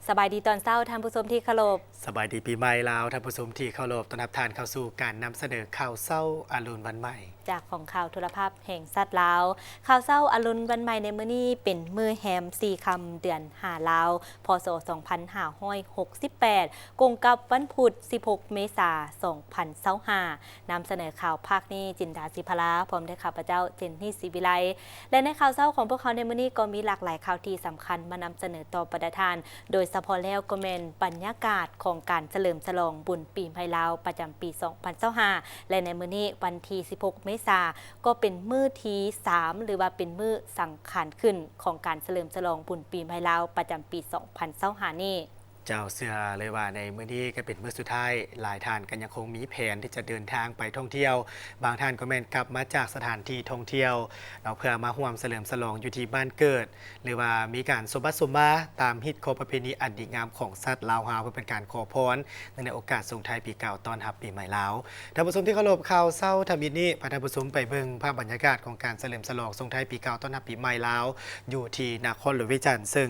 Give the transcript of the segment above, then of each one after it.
สบายดีตอนเช้าท่านผู้ชมที่เคารพสบายดีปีใหม่ลาวท่านผู้ชมที่เคารพต้อนรับทานเข้าสู่การนำเสนอข่าวเช้าอรุณวันใหม่จากของข่าวโทรภาพแห่งสัตว์ลาวข่าวเช้าอรุณวันใหม่ในมื้อนี้เป็นมื้อแฮม4ค่ำเดือน5ลาวพศ2568กงกับวันพุธ16เมษายน2025นำเสนอข่าวภาคนี้จินดาศิพลาพร้อมด้วยข้าพเจ้าเจนนี่ศรีวิไลและในข่าวเช้าของพวกเขาในมื้อนี้ก็มีหลากหลายข่าวที่สำคัญมานำเสนอต่อประธานโดยเฉพาะแล้วก็แม่นบรรยากาศของการเฉลิมฉลองบุญปีใหม่ลาวประจำปี2025และในมื้อนี้วันที่16เมษายนก็เป็นมื้อที่3หรือว่าเป็นมื้อสังขารขึ้นของการเฉลิมฉลองบุญปีใหม่ลาวประจำปี2025นี้เจ้าเสือเลยว่าในมื้อนี้ก็เป็นมื้อสุดท้ายหลายท่านก็ยังคงมีแผนที่จะเดินทางไปท่องเที่ยวบางท่านก็แม่นกลับมาจากสถานที่ท่องเที่ยวเราเพื่อมาร่วมเฉลิมฉลองอยู่ที่บ้านเกิดหรือว่ามีการสมบัติสมมาตามฮิตของประเพณีอันดีงามของสัตว์ลาวเฮาเพื่อเป็นการขอพรในโอกาสส่งท้ายปีเก่าต้อนรับปีใหม่ลาวท่านผู้ชมที่เคารพข่าวเช้าทำอินนี้พาท่านผู้ชมไปเบิ่งภาพบรรยากาศของการเฉลิมฉลองส่งท้ายปีเก่าต้อนรับปีใหม่ลาวอยู่ที่นครหลวงวิจันทร์ซึ่ง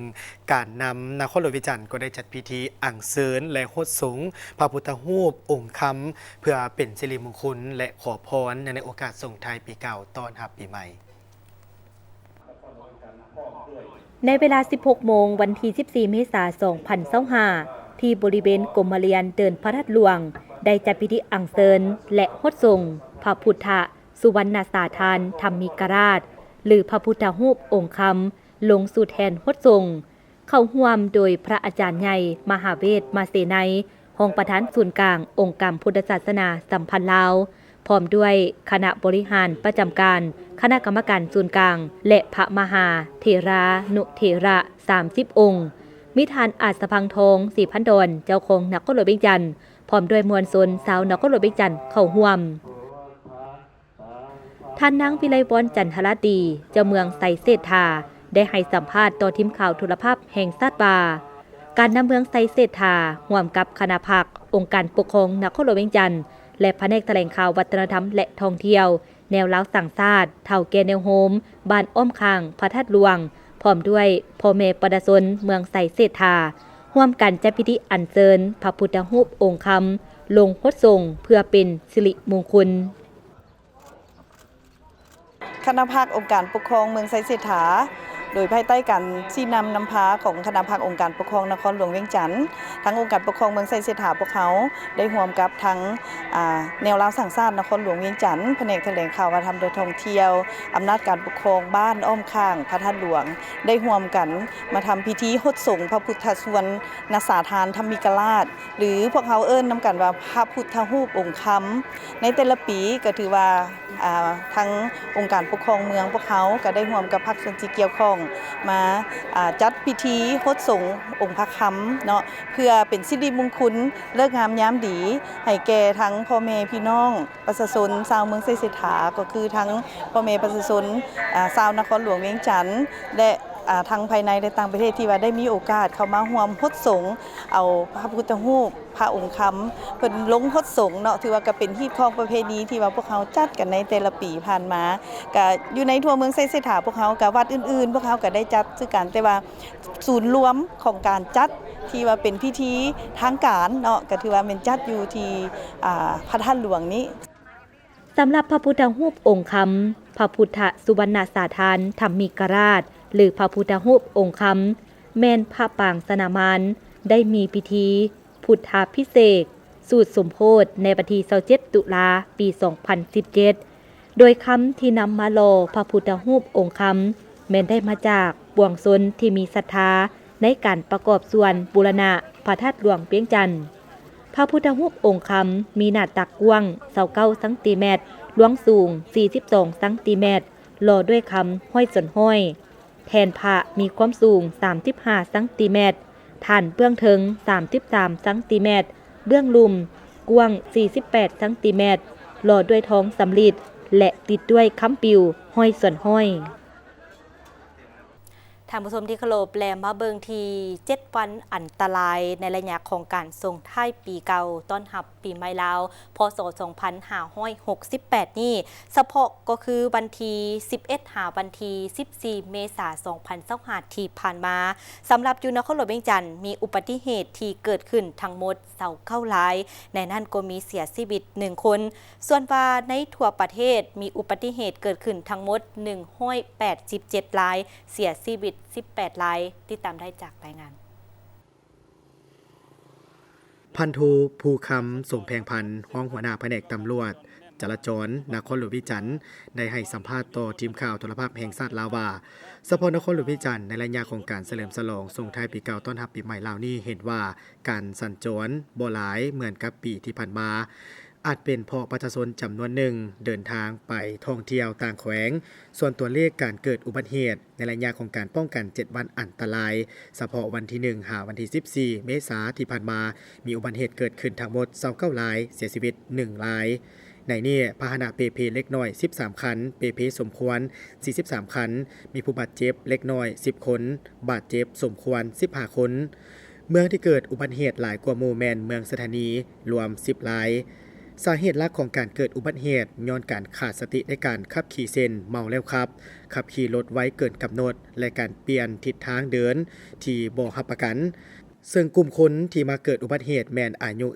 การนำนครหลวงวิจันทร์ก็ได้จัดพิธีอัญเชิญและโคดสูงพระพุทธรูปองค์คำเพื่อเป็นสิริมงคลและขอพรในโอกาสส่งท้ายปีเก่าต้อนรับปีใหม่ในเวลา 16 โมงวันที่ 14 เมษายน 2025ที่บริเวณกรมเรียนเดินพระธาตุหลวงได้จัดพิธีอัญเชิญและโคดส่งพระพุทธสุวรรณสาธารธรรมิกราชหรือพระพุทธรูปองค์คำลงสู่แทนโคดส่งเข้าร่วมโดยพระอาจารย์ใหญ่มหาเวทมาเสนัยห้องประธานศูนย์กลางองค์การพุทธศาสนาสัมพันธ์ลาวพร้อมด้วยคณะบริหารประจำการคณะกรรมการศูนย์กลางและพระมหาเถรานุเถระ30องค์มิทานอาจสะพังทองศรีพันดอนเจ้าของนครหลวงเวียงจันทน์พร้อมด้วยมวลชนชาวนครหลวงเวียงจันทน์เข้าร่วมท่านนางวิไลวรรณจันทรตีเจ้าเมืองไสเศรษฐาได้ให้สัมภาษณ์ต่อทีมข่าวโทรภาพแห่งชาติว่าการนำเมืองไสเศรษฐาร่วมกับคณะพักองค์การปกครองนครหลวงเวียงจันทน์และแผนกแถลงข่าววัฒนธรรมและท่องเที่ยวแนวเล้าสั่งชาติเท่าแก่แนวโฮมบ้านอ้อมข้างพระธาตุหลวงพร้อมด้วยพ่อแม่ประชาชนเมืองไสเศรษฐาร่วมกันจัดพิธีอัญเชิญพระพุทธรูปองค์คำลงโคดส่งเพื่อเป็นสิริมงคลคณะภาคองค์การปกครองเมืองไสเศรษฐาโดยภายใต้การชี้นำพาของคณะภาคองค์การปกครองนครหลวงเวียงจันทน์ทั้งองค์การปกครองเมืองไสเศรษฐาพวกเขาได้ร่วมกับทั้งแนวราวสั่งชาตินครหลวงเวียงจันทน์แผนกแถลงข่าววัฒนธรรมโดยท่องเที่ยวอำนาจการปกครองบ้านอ้อมข้างพระธาตุหลวงได้ร่วมกันมาทำพิธีโคดส่งพระพุทธสุวรรณสาธารธรรมิกราชหรือพวกเขาเอิ้นนำกันว่าพระพุทธรูปองค์คำในแต่ละปีก็ถือว่าทั้งองค์การปกครองเมืองพวกเขาก็ได้ร่วมกับภาคส่วนที่เกี่ยวข้องมาจัดพิธีโคดส่งองค์พระคำเนาะเพื่อเป็นสิริมงคลเลิกงามยามดีให้แก่ทั้งพ่อแม่พี่น้องประชาชนชาวเมืองไสเศรษฐาก็คือทั้งพ่อแม่ประชาชนชาวนครหลวงเวียงจันทน์และทั้งภายในและต่างประเทศที่ว่าได้มีโอกาสเข้ามาร่วมโคดส่งเอาพระพุทธรูปพระองค์คำเพิ่นลงโคดส่งเนาะถือว่าก็เป็นฮีตของประเพณีที่ว่าพวกเขาจัดกันในแต่ละปีผ่านมาก็อยู่ในทั่วเมืองไสเศรษฐาพวกเขากับวัดอื่นๆพวกเขาก็ได้จัดคือกันแต่ว่าศูนย์รวมของการจัดที่ว่าเป็นพิธีทางการเนาะก็ถือว่าเป็นจัดอยู่ที่พระธาตุหลวงนี้สำหรับพระพุทธรูปองค์คำพระพุทธสุวรรณสาธารธรรมิกราชหรือพระพุทธรูปองค์คำแม่นพระปางสนามานได้มีพิธีพุทธาภิเษกสูตรสมโภชในวันที่27ตุลาปี 2017โดยคำที่นำมาโลพระพุทธรูปองค์คำแม้นได้มาจากปวงชนที่มีศรัทธาในการประกอบส่วนบูรณะพระธาตุหลวงเวียงจันทน์พระพุทธรูปองค์คำมีหน้าตักกว้าง29ซมหลวงสูง42ซมหล่อด้วยคำห้อยส่วนห้อยแทนพระมีความสูง35ซมฐานเบื้องเทิง33ซมเบื้องลุ่มกว้าง48ซมหล่อด้วยทองสำริดและติดด้วยค้ำปิวห้อยส่วนห้อย ท่านผู้ชมที่เคารพแลมาเบิงที7 วันอันตรายในระยะของการส่งท้ายปีเก่าต้อนรับปีใหม่ลาวพศ 2568 นี้เฉพาะก็คือวันที่11 หาวันที่14 เมษายน 2025 ที่ผ่านมาสำหรับอยู่นครหลวงเวียงจันทน์มีอุบัติเหตุที่เกิดขึ้นทั้งหมด29รายในนั้นก็มีเสียชีวิต1 คนส่วนว่าในทั่วประเทศมีอุบัติเหตุเกิดขึ้นทั้งหมด187รายเสียชีวิต18รายติดตามได้จากรายงานพันโทภูคำสมแพงพันธ์ห้องหัวหน้าแผนกตำรวจจราจรนครหลวงวิจันทร์ได้ให้สัมภาษณ์ต่อทีมข่าวโทรภาพแห่งชาติลาวว่าเฉพาะนครหลวงวิจันทร์ในระยะของการเฉลิมฉลองส่งท้ายปีเก่าต้อนรับปีใหม่ลาวนี้เห็นว่าการสัญจรบ่หลายเหมือนกับปีที่ผ่านมาอาจเป็นเพราะประชาชนจำนวนหนึ่งเดินทางไปท่องเที่ยวต่างแขวงส่วนตัวเลขการเกิดอุบัติเหตุในระยะของการป้องกัน7 วันอันตรายเฉพาะวันที่1หาวันที่14 เมษายนที่ผ่านมามีอุบัติเหตุเกิดขึ้นทั้งหมด29รายเสียชีวิต1รายในนี้พาหนะเปเพเล็กน้อย13คันเปเพสมควร43คันมีผู้บาดเจ็บเล็กน้อย10คนบาดเจ็บสมควร15คนเมืองที่เกิดอุบัติเหตุหลายกว่าหมู่แม่นเมืองสถานีรวม10รายสาเหตุหลักของการเกิดอุบัติเหตุย้อนการขาดสติในการขับขี่เส้นเมาแล้วขับขี่รถไว้เกินกำหนดและการเปลี่ยนทิศทางเดินที่บ่รับประกันซึ่งกลุ่มคนที่มาเกิดอุบัติเหตุแม่นอายุ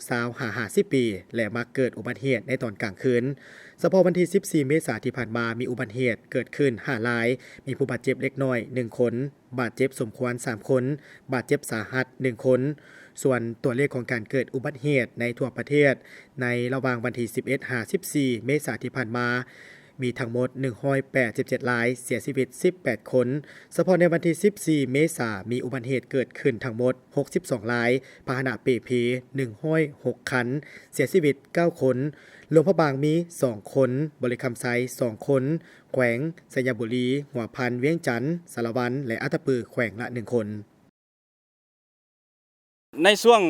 20-50 ปีและมาเกิดอุบัติเหตุในตอนกลางคืนเฉพาะวันที่14 เมษายนที่ผ่านมามีอุบัติเหตุเกิดขึ้น5รายมีผู้บาดเจ็บเล็กน้อย1คนบาดเจ็บสมควร3คนบาดเจ็บสาหัส1คนส่วนตัวเลขของการเกิดอุบัติเหตุในทั่วประเทศในระหว่างวันที่11-14 เมษายนที่ผ่านมามีทั้งหมด187รายเสียชีวิต18คนเฉพาะในวันที่14 เมษายนมีอุบัติเหตุเกิดขึ้นทั้งหมด62รายพาหนะเปเพ106คันเสียชีวิต9คนหลวงพระบางมี2คนบริคำไซ2คนแขวงสยบุรีหัวพันเวียงจันทน์สารวันและอัตตปือแขวงละ1คนในช่วง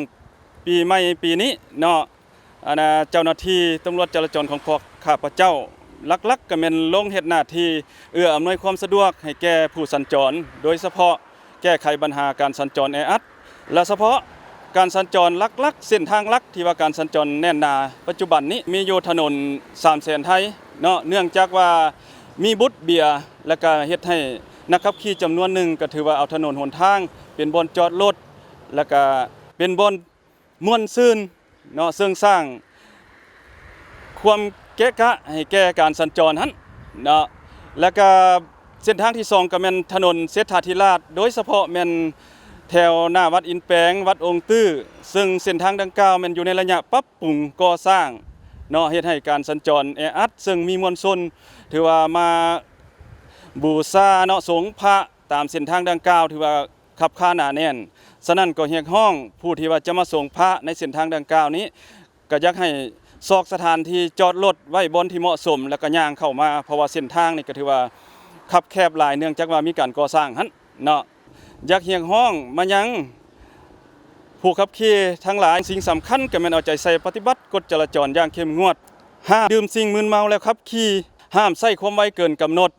ปีใหม่ปีนี้เนาะเจ้าหน้าที่ตำรวจจราจรของพวกข้าพเจ้าลักๆก็แม่นลงเฮ็ดหน้าที่อำนวยความสะดวกให้แก่ผู้สัญจรโดยเฉพาะแก้ไขปัญหาการสัญจรแออัดและเฉพาะการสัญจรลักๆเส้นทางลักที่ว่าการสัญจรแน่นหนาปัจจุบันนี้มีอยู่ถนน3 แสนไทยเนาะเนื่องจากว่ามีบุตรเบียและก็เฮ็ดให้นักขับขี่จำนวนหนึ่งก็ถือว่าเอาถนนหนทางเป็นบ่อนจอดรถแล้วก็เป็นบ่อนม่วนซื่นเนาะซึ่งสร้างความเกะกะให้แก่การสัญจรหั่นเนาะแล้วก็เส้นทางที่2ก็แม่นถนนเศรษฐาธิราชโดยเฉพาะแม่นแถวหน้าวัดอินแปงวัดองค์ตื้อซึ่งเส้นทางดังกล่าวแม่นอยู่ในระยะปรับปรุงก่อสร้างเนาะเฮ็ดให้การสัญจรแออัดซึ่งมีมวลชนถือว่ามาบูชาเนาะสงฆ์พระตามเส้นทางดังกล่าวถือว่าคับค้าหนาแน่นฉะนั้นก็เรียกร้องผู้ที่ว่าจะมาส่งพระในเส้นทางดังกล่าวนี้ก็อยากให้ซอกสถานที่จอดรถไว้บนที่เหมาะสมแล้วก็ย่างเข้ามาเพราะว่าเส้นทางนี่ก็ถือว่าคับแคบหลายเนื่องจากว่ามีการก่อสร้างหั่นเนาะอยากเรียกร้องมายังผู้ขับขี่ทั้งหลายสิ่งสำคัญก็แม่นเอาใจใส่ปฏิบัติกฎจราจรอย่างเข้มงวดห้ามดื่มสิ่งมึนเมาแล้วขับขี่ห้ามใช้ความไวเกินกำหนด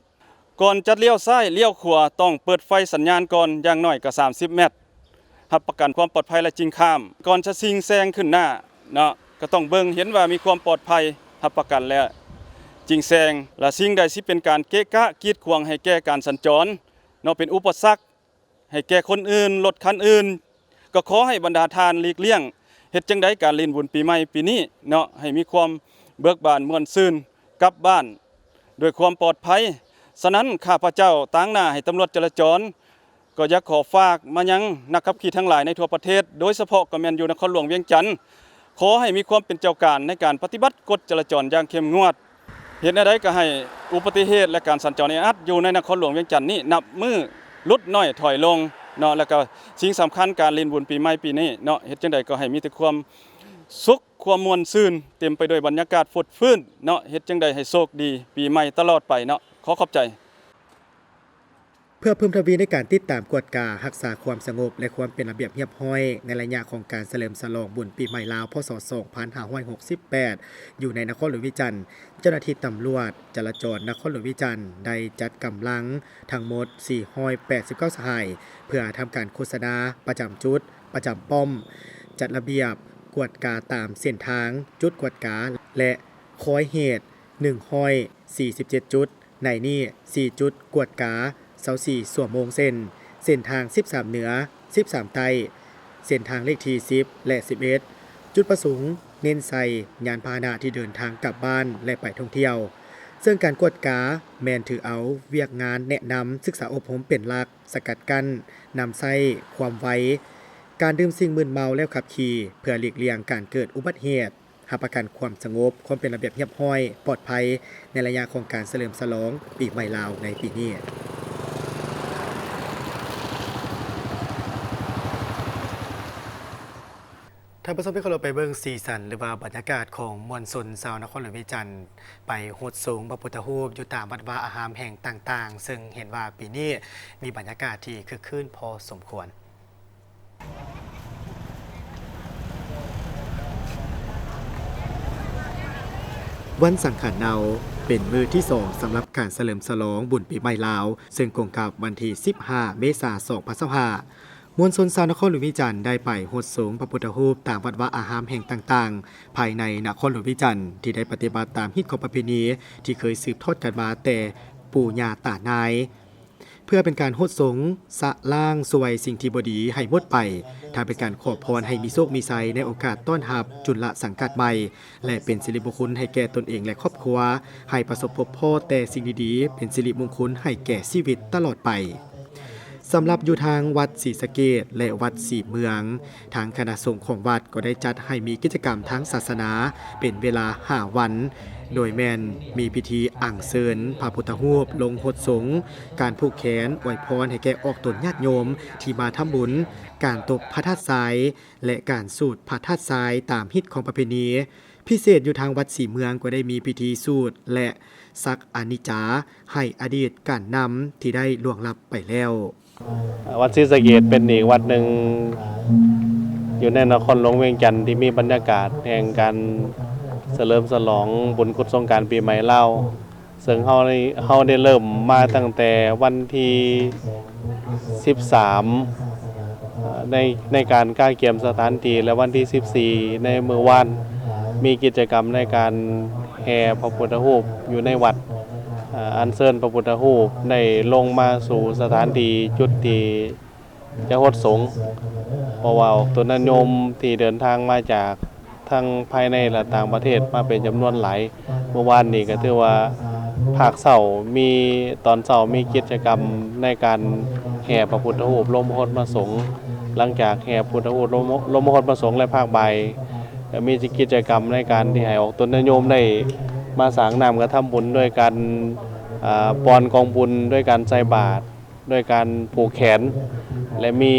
ก่อนจะเลี้ยวซ้ายเลี้ยวขวาต้องเปิดไฟสัญญาณก่อนอย่างน้อยก็30 เมตรรับประกันความปลอดภัยและจริงข้ามก่อนจะซิ่งแซงขึ้นหน้าเนาะก็ต้องเบิ่งเห็นว่ามีความปลอดภัยรับประกันแล้วจริงแซงและสิ่งใดที่เป็นการเกะกะกีดขวางให้แก่การสัญจรเนาะเป็นอุปสรรคให้แก่คนอื่นรถคันอื่นก็ขอให้บรรดาทานหลีกเลี่ยงเฮ็ดจังได๋การเล่นบุญปีใหม่ปีนี้เนาะให้มีความเบิกบานม่วนซื่นกลับบ้านด้วยความปลอดภัยฉะนั้นข้าพเจ้าตั้งหน้าให้ตำรวจจราจรก็อยากขอฝากมายังนักขับขี่ทั้งหลายในทั่วประเทศโดยเฉพาะก็แม่นอยู่นครหลวงเวียงจันทน์ขอให้มีความเป็นเจ้าการในการปฏิบัติกฎจราจรอย่างเข้มงวดเห็นได้ก็ให้อุบัติเหตุและการสัญจรแออัดอยู่ในนครหลวงเวียงจันทน์นี้นับมือลดน้อยถอยลงเนาะแล้วก็สิ่งสำคัญการเล่นบุญปีใหม่ปีนี้เนาะเฮ็ดจังได๋ก็ให้มีแต่ความสุขความม่วนซื่นเต็มไปด้วยบรรยากาศฟดฟื้นเนาะเฮ็ดจังได๋ให้โชคดีปีใหม่ตลอดไปเนาะขอขอบใจ เพื่อเพิ่มทวีในการติดตามกวดการักษาความสงบและความเป็นระเบียบเรียบร้อยในระยะของการเฉลิมฉลองบุญปีใหม่ลาวพศ2568อยู่ในนครหลวงวิจันทร์เจ้าหน้าที่ตำรวจจราจรนครหลวงวิจันทร์ได้จัดกำลังทั้งหมด489สหายเพื่อทำการโฆษณาประจำจุดประจำป้อมจัดระเบียบกวดกาตามเส้นทางจุดกวดกาและคอยเหตุ147จุดในนี้4จุดกวดกา24ชั่วโมงเส้นทาง13เหนือ13ใต้เส้นทางเลขที่10และ11จุดประสงค์เน้นใส่ยานพาหนะที่เดินทางกลับบ้านและไปท่องเที่ยวซึ่งการกวดกาแมนถือเอาเวียกงานแนะนำศึกษาอบรมเป็นหลักสกัดกั้นนำใส่ความไวการดื่มสิ่งมึนเมาแล้วขับขี่เพื่อหลีกเลี่ยงการเกิดอุบัติเหตุหาประกันความสงบความเป็นระเบียบเรียบร้อยปลอดภัยในระยะของการเฉลิมฉลองปีใหม่ลาวในปีนี้ท่านผู้ชมที่เคารพไปเบิ่งสีสันหรือว่าบรรยากาศของมวลชนชาวนครหลวงวิจันทร์ไปโหดสูงพระพุทธรูปอยู่ตามวัดวาอารามแห่งต่างๆซึ่งเห็นว่าปีนี้มีบรรยากาศที่คึกคืนพอสมควรวันสังขารเนาเป็นมื้อที่2สำหรับการเฉลิมฉลองบุญปีใหม่ลาวซึ่งตรงกับวันที่15เมษายน2025มวลชนชาวนครหลวงวิจันทร์ได้ไปโหดสูงพระพุทธรูปตามวัดวาอารามแห่งต่างๆภายในนครหลวงวิจันทร์ที่ได้ปฏิบัติตามฮิตของประเพณีที่เคยสืบทอดกันมาแต่ปู่ย่าตานายเพื่อเป็นการโหดสงสะล่างสวยสิ่งที่บดีให้หมดไปทางเป็นการขอพรให้มีโชคมีชัยในโอกาสต้อนรับจุลสังกัดใหม่และเป็นสิริมงคลให้แก่ตนเองและครอบครัวให้ประสบพบพ่อแต่สิ่งดีๆเป็นสิริมงคลให้แก่ชีวิตตลอดไปสำหรับอยู่ทางวัดศรีสะเกษและวัดศรีเมืองทางคณะสงฆ์ของวัดก็ได้จัดให้มีกิจกรรมทางศาสนาเป็นเวลา5วันโดยแม่นมีพิธีอ่างเซินพระพุทธรูปลงหดสงฆ์การผูกแขนอวยพรให้แก่ออกตนญาติโยมที่มาทำบุญการตบพระธาตุทรายและการสูตรพระธาตุทรายตามฮิตของประเพณีพิเศษอยู่ทางวัดศรีเมืองก็ได้มีพิธีสูตรและซักอนิจจาให้อดีตการนำที่ได้ล่วงลับไปแล้ววัดศรีสะเกษเป็นอีกวัดหนึ่งอยู่ในนครหลวงเวียงจันทร์ที่มีบรรยากาศแห่งการเฉลิมฉลองบุญกุศลสงกรานต์ปีใหม่ลาวซึ่งเฮาได้เริ่มมาตั้งแต่วันที่13ในการก้าเกียมสถานที่และวันที่14ในมื้อวานมีกิจกรรมในการแห่พระพุทธรูปอยู่ในวัดอัญเชิญพระพุทธรูปได้ลงมาสู่สถานที่จุดที่จะหดสงฆ์เพราะว่าตัวโยมที่เดินทางมาจากทั้งภายในและต่างประเทศมาเป็นจำนวนหลายเมื่อวานนี้ก็ถือว่าภาคเช้ามีตอนเช้ามีกิจกรรมในการแห่พระพุทธรูปลงมหรสงฆ์หลังจากแห่พุทธรูปลงมหรสงฆ์และภาคบ่ายมีกิจกรรมในการที่ให้ออกตนโยมได้มาสร้างน้ำกระทำบุญด้วยการปอนกองบุญด้วยการใส่บาตรด้วยการผูกแขนและมี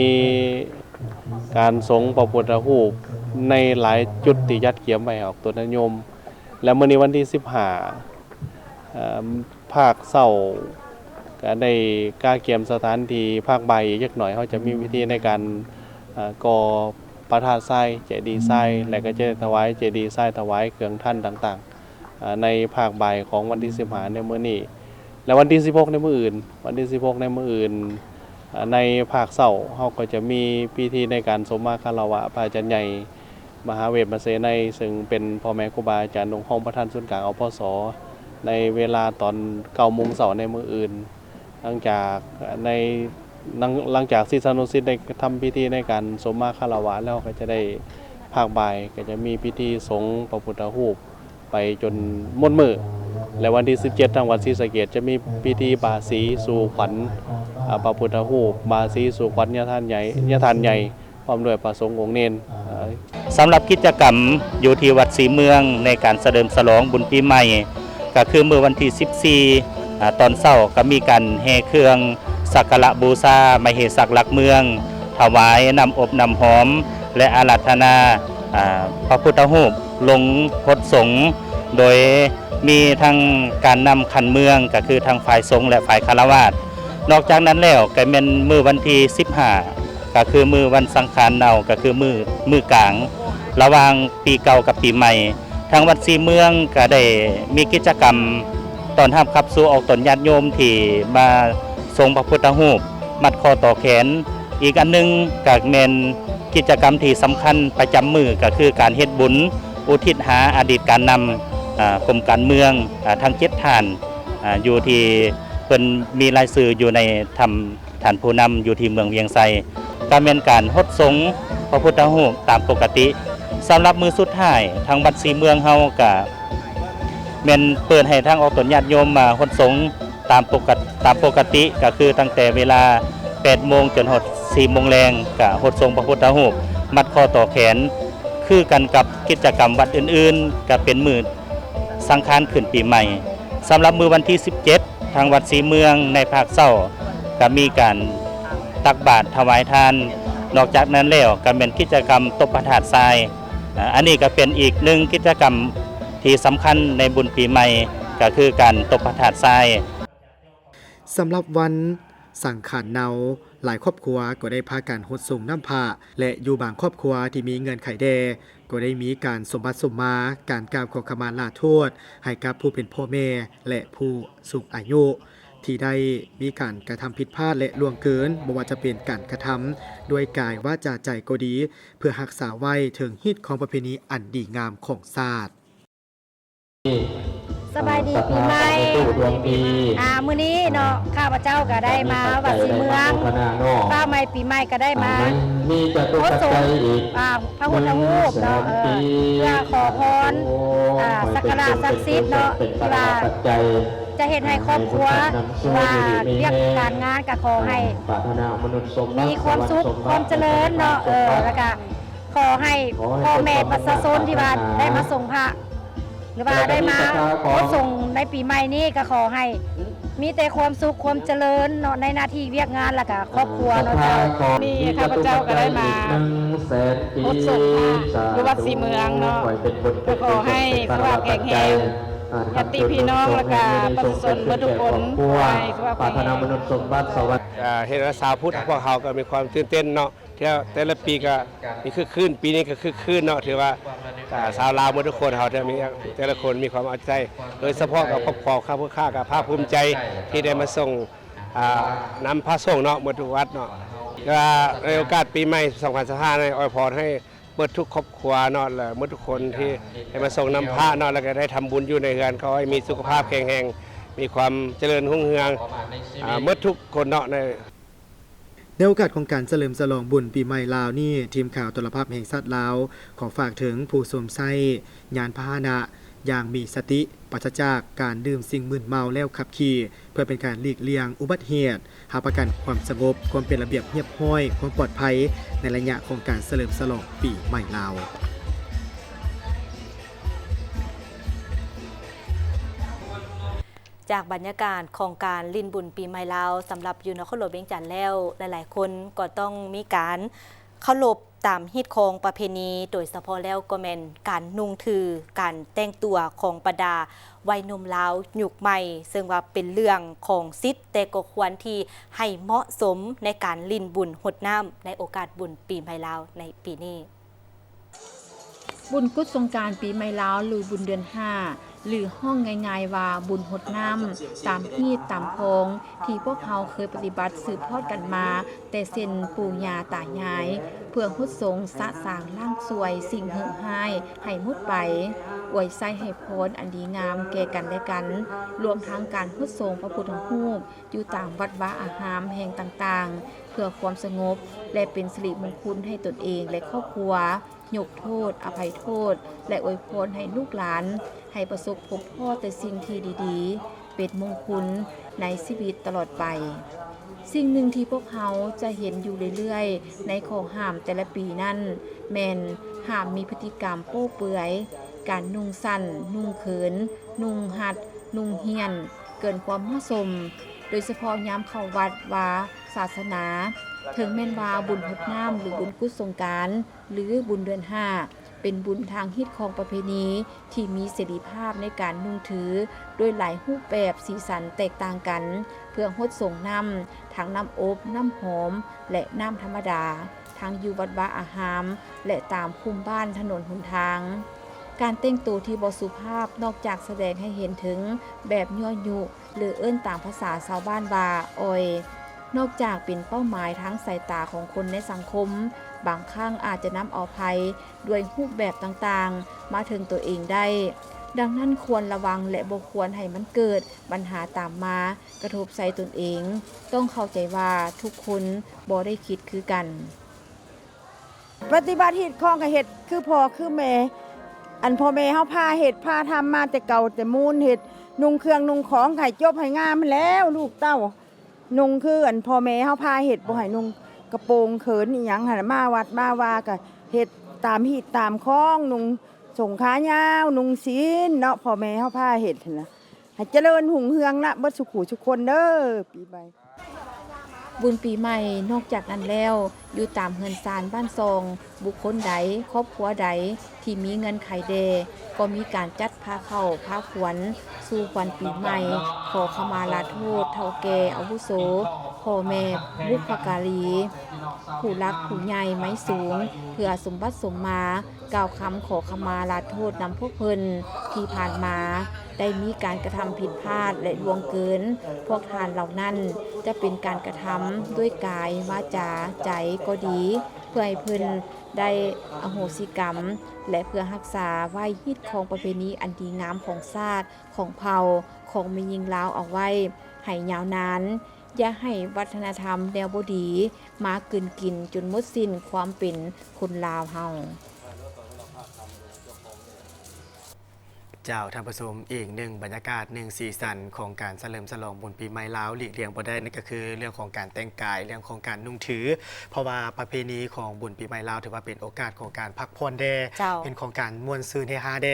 การสงพระพุทธรูปในหลายจุดที่ยัดเยียมไว้ออกตัวโยมและมื้อนี้วันที่15ภาคเช้าก็ได้ก้าเกียมสถานที่ภาคบ่ายอีกจักหน่อยเขาจะมีวิธีในการก่อพระธาตุทรายเจดีย์ทรายและก็จะถวายเจดีย์ทรายถวายเครื่องท่านต่างๆในภาคบ่ายของวันที่15ในมื้อนี้และวันที่16ในมื้ออื่นวันที่16ในมื้ออื่นในภาคเช้าเฮาก็จะมีพิธีในการสมมาคารวะพระอาจารย์ใหญ่มหาเวทมเสนัยซึ่งเป็นพ่อแม่ครูบาอาจารย์องค์ห้องประธานศูนย์กลางอพสในเวลาตอน 9:00 นในมื้ออื่นหลังจากศิษยานุศิษย์ได้ทำพิธีในการสมมาคารวะแล้วก็จะได้ภาคบ่ายก็จะมีพิธีสงฆ์พระพุทธรูปไปจนหมดมื้อและวันที่17ทางวัดศรีสะเกษจะมีพิธีบาสีสู่ขวัญพระพุทธรูปบาสีสู่ขวัญญาทานใหญ่พร้อมด้วยพระสงฆ์องค์เนรสำหรับกิจกรรมอยู่ที่วัดศรีเมืองในการเฉลิมฉลองบุญปีใหม่ก็คือเมื่อวันที่14ตอนเช้าก็มีการแห่เครื่องสักการะบูชามเหสักหลักเมืองถวายน้ำอบน้ำหอมและอาราธนาพระพุทธรูปลงพดสงฆ์โดยมีทั้งการนำขันเมืองก็คือทางฝ่ายสงฆ์และฝ่ายฆราวาส นอกจากนั้นแล้วก็เป็นมือวันที่15ก็คือมือวันสังขารเนาก็คือมือกลางระหว่างปีเก่ากับปีใหม่ทางวัดศรีเมืองก็ได้มีกิจกรรมตอนรับขับสู่ออกตนญาติโยมที่มาทรงพระพุทธรูปมัดคอต่อแขนอีกอันนึงก็เป็นกิจกรรมที่สำคัญประจำมือก็คือการเฮ็ดบุญอุทิศหาอดีตการนำกรมการเมืองทาง7ฐานอยู่ที่เพิ่นมีรายชื่ออยู่ในฐานผู้นำอยู่ที่เมืองเวียงไซก็เป็นการฮดสงฆ์พระพุทธรูปตามปกติสำหรับมือสุดท้ายทางวัดศรีเมืองเฮาก็แม่นเปิดให้ทางออกตนญาติโยมมาฮดสงฆ์ตามปกติก็คือตั้งแต่เวลา 8 โมงจนฮอด 4 โมงแรงก็ฮดสงฆ์พระพุทธรูปมัดคอต่อแขนคือกันกับกิจกรรมวัดอื่นๆก็เป็นมื้อสังฆานขึ้นปีใหม่สำหรับมื้อวันที่ 17 ทางวัดศรีเมืองในภาคเช้าก็มีการตักบาตรถวายทานนอกจากนั้นแล้วก็เป็นกิจกรรมตบพระธาตุทรายอันนี้ก็เป็นอีกหนึ่งกิจกรรมที่สำคัญในบุญปีใหม่ก็คือการตบพระธาตุทรายสำหรับวันสังขารเนาหลายครอบครัวก็ได้พากันฮดส่งน้ำผ้าและอยู่บางครอบครัวที่มีเงินไขแดก็ได้มีการสมบัติสมมาการกล่าวขอขมาลาโทษให้กับผู้เป็นพ่อแม่และผู้สูงอายุที่ได้มีการกระทำผิดพลาดและล่วงเกินบ่ว่าจะเป็นการกระทำด้วยกายวาจาใจก็ดีเพื่อรักษาไว้ถึงฮิตของประเพณีอันดีงามของชาติสบายดีปีใหม่มื้อนี้เนาะข้าพเจ้าก็ได้มาวัดศรีเมืองป้าใหม่ปีใหม่ก็ได้มาโพสต์ส่งพระพุทธรูปเนาะเพื่อขอพรสักการะศักดิ์สิทธิ์เนาะที่ว่าจะเฮ็ดให้ครอบครัวว่าเรียกการงานก็ขอให้มีความสุขความเจริญเนาะแล้วก็ขอให้พ่อแม่ประชาชนที่ว่าได้มาส่งพระหรือว่าได้มาขอส่งในปีใหม่นี้ก็ขอให้มีแต่ความสุขความเจริญเนาะในหน้าที่เวียกงานแล้วก็ครอบครัวเนาะเจ้านี่ข้าพเจ้าก็ได้มาขอส่งอยู่วัดศรีเมืองเนาะก็ขอให้สุขภาพแข็งแรงญาติพี่น้องแล้วก็ประชาชนทุกคนให้สุขภาพแข็งแรงเห็นว่าสาวพุทธพวกเขาก็มีความตื่นเต้นเนาะแต่ละปีก็มีคึกคืนปีนี้ก็คึกคืนเนาะถือว่าสาวลาวทุกคนเขามีแต่ละคนมีความเอาใจโดยเฉพาะกับครอบครัวข้าพเจ้ากับภาคภูมิใจที่ได้มาส่งนำพระส่งเนาะหมดทุกวัดเนาะในโอกาสปีใหม่2025ในอวยพรให้เมื่อทุกครอบครัวเนาะและเมื่อทุกคนที่ได้มาส่งนำพระเนาะแล้วก็ได้ทำบุญอยู่ในเรือนขอให้มีสุขภาพแข็งแรงมีความเจริญรุ่งเรืองเมื่อทุกคนเนาะในโอกาสของการเฉลิมฉลองบุญปีใหม่ลาวนี่ทีมข่าวโทรภาพแห่งชาติลาวขอฝากถึงผู้สวมใส่ยานพาหนะอย่างมีสติปราศจากการดื่มสิ่งมึนเมาแล้วขับขี่เพื่อเป็นการหลีกเลี่ยงอุบัติเหตุหาประกันความสงบความเป็นระเบียบเรียบร้อยความปลอดภัยในระยะของการเฉลิมฉลองปีใหม่ลาวจากบรรยากาศของการลิ้นบุญปีใหม่ลาวสำหรับอยู่นครหลวงเวียงจันทน์แล้วหลายๆคนก็ต้องมีการเคารพตามฮิตของประเพณีโดยเฉพาะแล้วก็แม่นการนุ่งถือการแต่งตัวของบรรดาวัยหนุ่มลาวยุคใหม่ซึ่งว่าเป็นเรื่องของศิษย์แต่ก็ควรที่ให้เหมาะสมในการลิ้นบุญหดน้ำในโอกาสบุญปีใหม่ลาวในปีนี้บุญกุศลสงกรานต์ปีใหม่ลาวหรือบุญเดือน 5หรือห้องง่ายๆว่าบุญหดน้ำตามฮีตตามพงที่พวกเขาเคยปฏิบัติสืบทอดกันมาแต่เส้นปู่ย่าตายายเพื่อฮดสงสะสางล่างสวยสิ่งหึงหายให้มุดไปอวยไส้ให้พ้นอันดีงามแก่กันและกันรวมทั้งการฮดสงพระพุทธรูปอยู่ตามวัดวาอารามแห่งต่างๆเพื่อความสงบและเป็นสิริมงคลให้ตนเองและครอบครัวยกโทษอภัยโทษและอวยพรให้ลูกหลานให้ประสบพบพ่อแต่สิ่งที่ดีๆเป็นมงคลในชีวิตตลอดไปสิ่งหนึ่งที่พวกเขาจะเห็นอยู่เรื่อยๆในข้อห้ามแต่ละปีนั้นแม่นห้ามมีพฤติกรรมโป้เปื่อยการนุ่งสั้นนุ่งเขินนุ่งหัดนุ่งเฮียนเกินความเหมาะสมโดยเฉพาะย้ำเข้าวัดวาศาสนาถึงแม่นว่าบุญหดน้ำหรือบุญกุศลสงกรานต์หรือบุญเดือน 5 เป็นบุญทางฮิตของประเพณีที่มีเสรีภาพในการนุ่งถือด้วยหลายรูปแบบสีสันแตกต่างกัน เพื่อฮดส่งน้ำทั้งน้ำอบน้ำหอมและน้ำธรรมดาทั้งอยู่วัดวาอาหามและตามคุมบ้านถนนหนทางการแต่งตัวที่บ่สุภาพนอกจากแสดงให้เห็นถึงแบบยั่วยุหรือเอิ้นตามภาษาชาวบ้านว่าออยนอกจากเป็นเป้าหมายทั้งสายตาของคนในสังคมบางครั้งอาจจะนำเอาภัยด้วยรูปแบบต่างๆมาถึงตัวเองได้ดังนั้นควรระวังและบ่ควรให้มันเกิดปัญหาตามมากระทบใส่ตนเองต้องเข้าใจว่าทุกคนบ่ได้คิดคือกันปฏิบัติฮิตของกับเฮ็ดคือพ่อคือแม่อันพ่อแม่เฮาพาเฮ็ดพาทำมาแต่เก่าแต่มูลเฮ็ดนุ่งเครื่องนุ่งของให้จบให้งามแล้วลูกเต้านุ่งคืออันพ่อแม่เฮาพาเฮ็ดบ่ให้นุ่งกระโปรงเขินอีหยังหั่นมาวัดมาว่าก็เฮ็ดตามฮิตตามของนุ่งส่งขายาวนุ่งศีลเนาะพ่อแม่เฮาพาเฮ็ดหั่นน่ะให้เจริญหุ่งเฮืองนะเบิดสุขุทุกคนเด้อปีใหม่บุญปีใหม่นอกจากนั้นแล้วอยู่ตามเฮือนซานบ้านซองบุคคลใดครอบครัวใดที่มีเงินไขเดก็มีการจัดพาเข้าพาขวัญสู่ขวัญปีใหม่ขอขมาลาโทษเฒ่าแก่อาวุโสพ่อแม่บุพการีผู้รักผู้ใหญ่ไม้สูงเพื่อสมบัติสมมากล่าวคำขอขมาลาโทษนำพวกเพิ่นที่ผ่านมาได้มีการกระทำผิดพลาดและล่วงเกินพวกทานเหล่านั้นจะเป็นการกระทำด้วยกายวาจาใจก็ดีเพื่อให้เพิ่นได้อโหสิกรรมและเพื่อรักษาไว้ฮิตของประเพณีอันดีงามของชาติของเผ่าของแม่หญิงลาวเอาไว้ให้ยาวนานอย่าให้วัฒนธรรมแนวบ่ดีมากลืนกินจนหมดสิ้นความเป็นคนลาวเฮาเจ้าท่านผู้ชมอีกหนึ่งบรรยากาศหนึ่งสีสันของการเฉลิมฉลองบุญปีใหม่ลาวหลีกเลี่ยงบ่ได้นั่นก็คือเรื่องของการแต่งกายเรื่องของการนุ่งถือเพราะว่าประเพณีของบุญปีใหม่ลาวถือว่าเป็นโอกาสของการพักผ่อนแดเป็นของการม่วนซื่นเฮฮาแด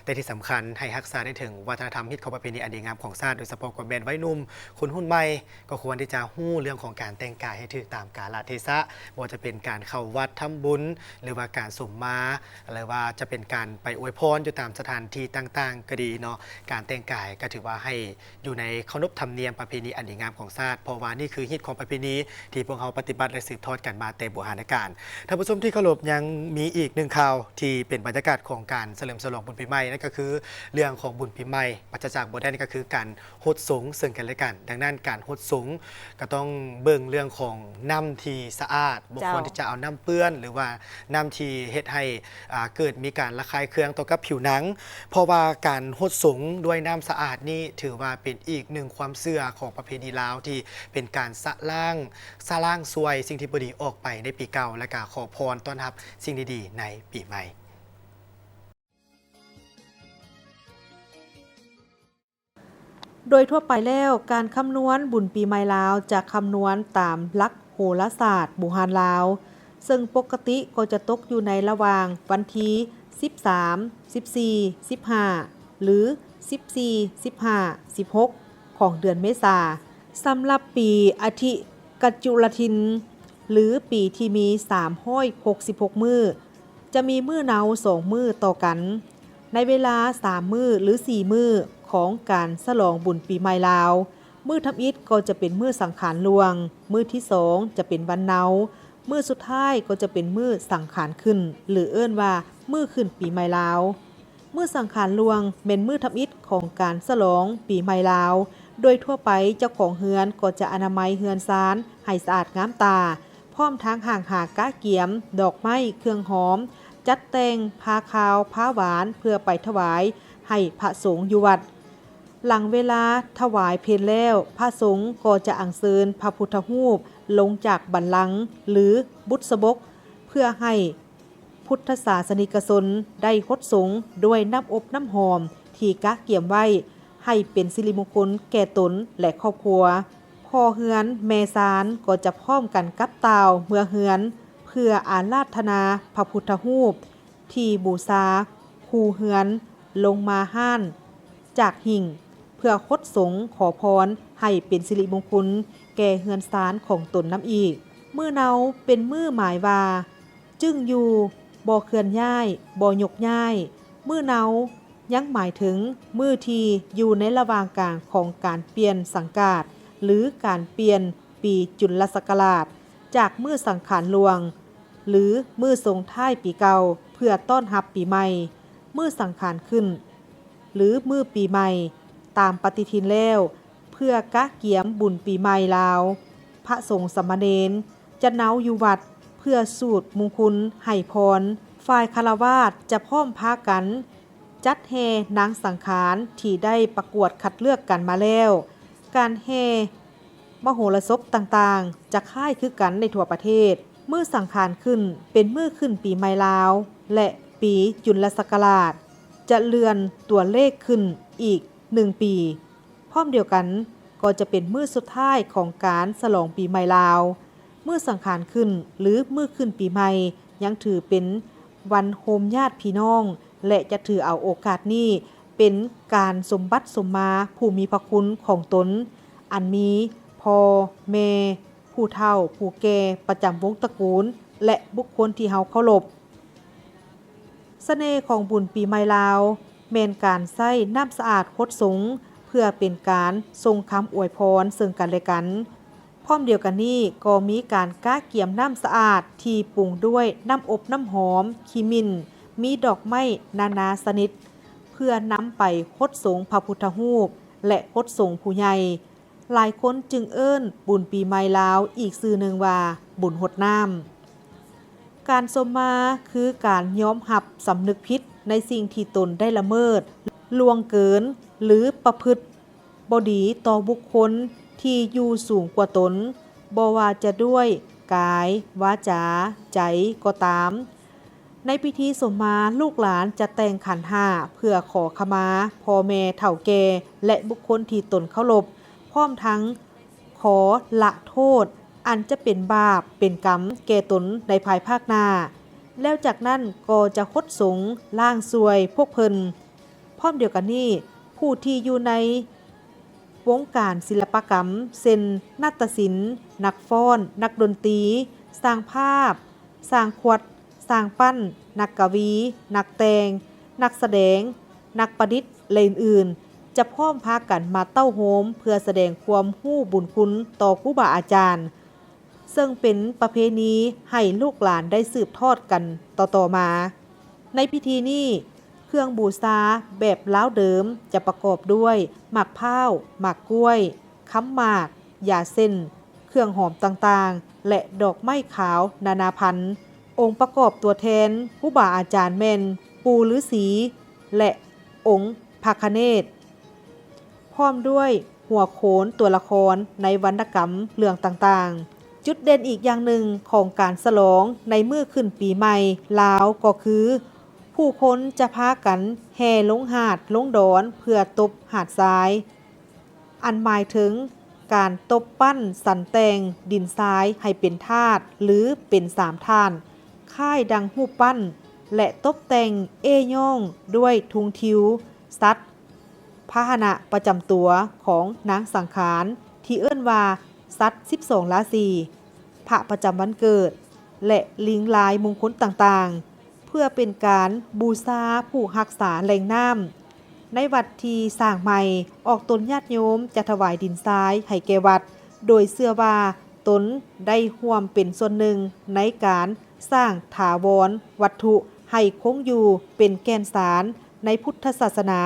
แต่ที่สำคัญให้รักษาได้ถึงวัฒนธรรมฮิตของประเพณีอันดีงามของชาติโดยเฉพาะกับแบรนด์ไว้นุ่มคนหุ่นใหม่ก็ควรที่จะฮู้เรื่องของการแต่งกายให้ถูกตามกาลเทศะบ่ว่าจะเป็นการเข้าวัดทำบุญหรือว่าการสมมาหรือว่าจะเป็นการไปอวยพรอยู่ตามสถานที่ต่างๆก็ดีเนาะการแต่งกายก็ถือว่าให้อยู่ในเคารพธรรมเนียมประเพณีอันดีงามของชาติเพราะว่านี่คือฮิตของประเพณีที่พวกเขาปฏิบัติและสืบทอดกันมาแต่โบราณกาลท่านผู้ชมที่เคารพยังมีอีกหนึ่งข่าวที่เป็นบรรยากาศของการเฉลิมฉลองบุญปีใหม่นั่นก็คือเรื่องของบุญปีใหม่ปัจจัยจากบ่ได้นี่ก็คือการฮดสงซึ่งกันและกันดังนั้นการฮดสงก็ต้องเบิ่งเรื่องของน้ำที่สะอาดบุคคลที่จะเอาน้ำเปื้อนหรือว่าน้ำที่เฮ็ดให้เกิดมีการระคายเคืองต่อกับผิวหนังเพราะว่าการฮดสงด้วยน้ำสะอาดนี่ถือว่าเป็นอีกหนึ่งความเชื่อของประเพณีลาวที่เป็นการสะล้างซวยสิ่งที่บ่ดีออกไปในปีเก่าและก็ขอพรต้อนรับสิ่งดีๆในปีใหม่โดยทั่วไปแล้วการคำนวณบุญปีใหม่ลาวจะคำนวณตามหลักโหราศาสตร์โบราณลาวซึ่งปกติก็จะตกอยู่ในระหว่างวันที่13 14 15หรือ14 15 16ของเดือนเมษาสำหรับปีอาทิกัจจุลทินหรือปีที่มี366มื้อจะมีมื้อเนา2มื้อต่อกันในเวลา3มื้อหรือ4มื้อของการฉลองบุญปีใหม่ลาวมื้อทำอิฐก็จะเป็นมื้อสังขารหลวงมื้อที่2จะเป็นวันเนามื้อสุดท้ายก็จะเป็นมื้อสังขารขึ้นหรือเอิ้นว่ามื้อขึ้นปีใหม่ลาวมื้อสังขารหลวงเป็นมื้อทำอิฐของการฉลองปีใหม่ลาวโดยทั่วไปเจ้าของเฮือนก็จะอนามัยเฮือนซานให้สะอาดงามตาพร้อมทั้งห่างหากะเกียมดอกไม้เครื่องหอมจัดแต่งผ้าขาวผ้าหวานเพื่อไปถวายให้พระสงฆ์อยู่วัดหลังเวลาถวายเพลแล้วพระสงฆ์ก็จะอัญเชิญพระพุทธรูปลงจากบัลลังก์หรือบุษบกเพื่อให้พุทธศาสนิกชนได้ฮดสงฆ์ด้วยน้ำอบน้ำหอมที่กะเกี่ยมไว้ให้เป็นสิริมงคลแก่ตนและครอบครัวพ่อเฮือนแม่ศาลก็จะพร้อมกันกับเต่าเมื่อเฮือนเพื่ออาราธนาพระพุทธรูปที่บูชาคูเฮือนลงมาห้านจากหิ่งเพื่อฮดสงฆ์ขอพรให้เป็นสิริมงคลแก่เฮือนศาลของตนน้ำอีกมื้อเนาเป็นมื้อหมายว่าจึงอยู่ บ่เคลื่อนย้ายบ่ยกย้ายมื้อเนายังหมายถึงมื้อที่อยู่ในระหว่างกลางของการเปลี่ยนสังกาศหรือการเปลี่ยนปีจุลศักราชจากมื้อสังขารหลวงหรือมื้อส่งท้ายปีเก่าเพื่อต้อนรับปีใหม่มื้อสังขารขึ้นหรือมื้อปีใหม่ตามปฏิทินแล้วเพื่อกะเกียมบุญปีใหม่ลาวพระสงฆ์สามเณรจะเนาอยู่วัดเพื่อสูตรมงคลให้พรฝ่ายคฤหัสถ์จะพร้อมพากันจัดแห่นางสังขารที่ได้ประกวดคัดเลือกกันมาแล้วการแห่มโหรสพต่างๆจะค่ายคือกันในทั่วประเทศมื้อสังขารขึ้นเป็นมื้อขึ้นปีใหม่ลาวและปีจุลศักราชจะเลื่อนตัวเลขขึ้นอีก1ปีพร้อมเดียวกันก็จะเป็นมื้อสุดท้ายของการฉลองปีใหม่ลาวมื้อสังขารขึ้นหรือมื้อขึ้นปีใหม่ยังถือเป็นวันโฮมญาติพี่น้องและจะถือเอาโอกาสนี้เป็นการสมบัติสมมาผู้มีพระคุณของตนอันมีพ่อแม่ผู้เฒ่าผู้แก่ประจำวงตระกูลและบุคคลที่เฮาเคารพเสน่ห์ของบุญปีใหม่ลาวแม่นการใช้น้ำสะอาดคดสงเพื่อเป็นการทรงคำอวยพรซึ่งกันและกันพร้อมเดียวกันนี้ก็มีการก้าเกี่ยมน้ำสะอาดที่ปรุงด้วยน้ำอบน้ำหอมขีมินมีดอกไม้นานาชนิดเพื่อนำไปคดสงพระพุทธรูปและคดสงผู้ใหญ่หลายคนจึงเอิ้นบุญปีใหม่ลาวอีกชื่อหนึ่งว่าบุญหดน้ำการสมมาคือการยอมรับสำนึกผิดในสิ่งที่ตนได้ละเมิดล่วงเกินหรือประพฤติบ่ดีต่อบุคคลที่อยู่สูงกว่าตนบ่ว่าจะด้วยกายวาจาใจก็ตามในพิธีสมมาลูกหลานจะแต่งขันห้าเพื่อขอขมาพ่อแม่เฒ่าแก่และบุคคลที่ตนเคารพพร้อมทั้งขอละโทษอันจะเป็นบาปเป็นกรรมแก่ตนในภายภาคหน้าแล้วจากนั้นก็จะคดสงล่างซวยพวกเพิ่นพร้อมเดียวกันนี้ผู้ที่อยู่ในวงการศิลปกรรมเช่นนาฏศิลป์นักฟ้อนนักดนตรีสร้างภาพสร้างขวดสร้างปั้นนักกวีนักแต่งนักแสดงนักประดิษฐ์และอื่นๆจะพร้อมพากันมาเต้าโฮมเพื่อแสดงความฮู้บุญคุณต่อครูบาอาจารย์ซึ่งเป็นประเพณีให้ลูกหลานได้สืบทอดกันต่อๆมาในพิธีนี้เครื่องบูชาแบบล้าวเดิมจะประกอบด้วยหมากพร้าวหมากกล้วยค้ำหมากยาเส้นเครื่องหอมต่างๆและดอกไม้ขาวนานาพันธุ์องค์ประกอบตัวแทนครูบาอาจารย์แม่นปู่ฤาษีและองค์พระคเนศพร้อมด้วยหัวโขนตัวละครในวรรณกรรมเรื่องต่างๆจุดเด่นอีกอย่างหนึ่งของการฉลองในมื้อขึ้นปีใหม่ลาวก็คือผู้คนจะพากันแห่ลงหาดลงดอนเพื่อตบหาดทรายอันหมายถึงการตบปั้นสันแต่งดินทรายให้เป็นธาตุหรือเป็นสามธาตุค่ายดังรูปปั้นและตบแต่งย่องด้วยทุงทิวสัตว์พาหนะประจำตัวของนางสังขารที่เอิ้นว่าสัตว์12ราศีพระประจำวันเกิดและลิงลายมงคลต่างๆเพื่อเป็นการบูชาผู้รักษาแหล่งน้ำในวัดที่สร้างใหม่ออกตนญาติโยมจะถวายดินทรายให้แก่วัดโดยเชื่อว่าตนได้ร่วมเป็นส่วนหนึ่งในการสร้างถาวรวัตถุให้คงอยู่เป็นแกนสารในพุทธศาสนา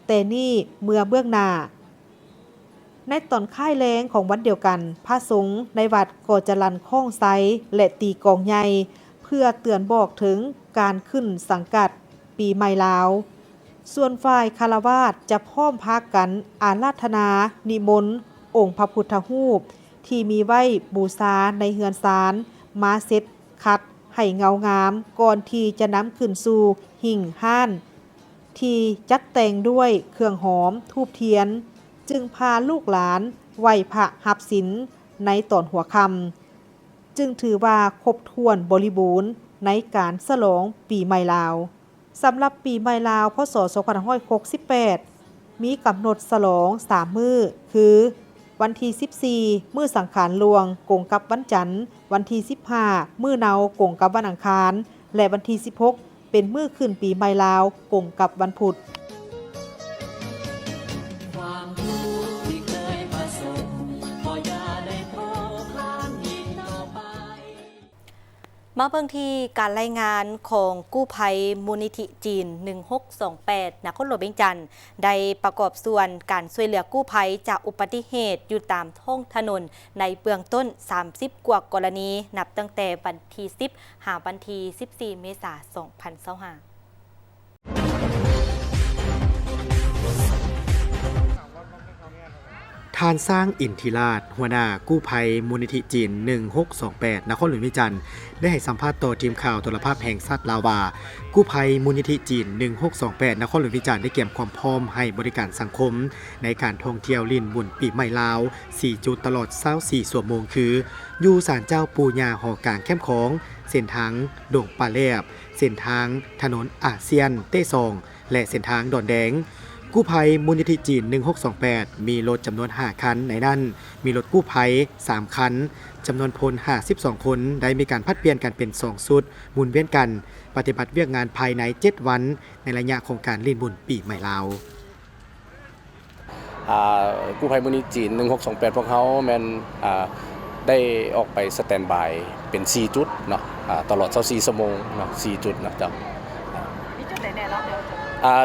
แต่นี่เมื่อเบื้องหน้าในตอนค่ายแรงของวันเดียวกันพระสงฆ์ในวัดก็จะลั่นข้องไซและตีกองใหญ่เพื่อเตือนบอกถึงการขึ้นสังกัดปีใหม่ลาวส่วนฝ่ายคฤหัสถ์จะพร้อมพากันอาราธนานิมนต์องค์พระพุทธรูปที่มีไว้บูชาในเฮือนศาลมาเสร็จคัดให้เงางามก่อนที่จะนำขึ้นสู่หิ่งห้านที่จัดแต่งด้วยเครื่องหอมธูปเทียนจึงพาลูกหลานไหว้พระหับศีลในตอนหัวค่ำจึงถือว่าครบถ้วนบริบูรณ์ในการฉลองปีใหม่ลาวสำหรับปีใหม่ลาวพ.ศ. 2568มีกำหนดฉลอง3มื้อคือวันที่14มื้อสังขารหลวงกงกับวันจันทร์วันที่15มื้อเนากงกับวันอังคาร และวันที่ 16 เป็นมื้อขึ้นปีใหม่ลาวกงกับวันพุธมาเบิ่งที่การรายงานของกู้ภัยมูลนิธิจีน 1628 นครหลวงเวียงจันทน์ได้ประกอบส่วนการช่วยเหลือกู้ภัยจากอุบัติเหตุอยู่ตามท้องถนนในเบื้องต้น 30 กว่ากรณีนับตั้งแต่วันที่ 10 หาวันที่ 14 เมษายน 2025ทานสร้างอินทิราชหัวหน้ากู้ภัยมูลนิธิจีน 1628 นครหลวงเวียงจันทน์ได้ให้สัมภาษณ์ต่อทีมข่าวโทรภาพแห่งชาติลาวว่ากู้ภัยมูลนิธิจีน 1628 นครหลวงเวียงจันทน์ได้เตรียมความพร้อมให้บริการสังคมในการท่องเที่ยวลิ้นบุญปีใหม่ลาว 4 จุดตลอด24 ชั่วโมงคืออยู่ศาลเจ้าปู่ย่าหอกลางแคมป์ของเส้นทางดงป่าแลบเส้นทางถนนอาเซียนเต้ซองและเส้นทางดอนแดงกู้ภัยมูลนิธิจีน 1628 มีรถจำนวน 5 คันในนั้นมีรถกู้ภัย 3 คันจำนวนพล 52 คนได้มีการพัดเปลี่ยนกันเป็น 2 ชุดหมุนเวียนกันปฏิบัติเวียกงานภายใน 7 วันในระยะของการลิ้นบุญปีใหม่ลาวกู้ภัยมูลนิธิจีน 1628 พวกเขาแม่นได้ออกไปสแตนด์บายเป็น 4 จุดเนาะตลอด24ชั่วโมงเนาะ 4 จุดนะจ๊ะมีจุดไหนแน่เนาะ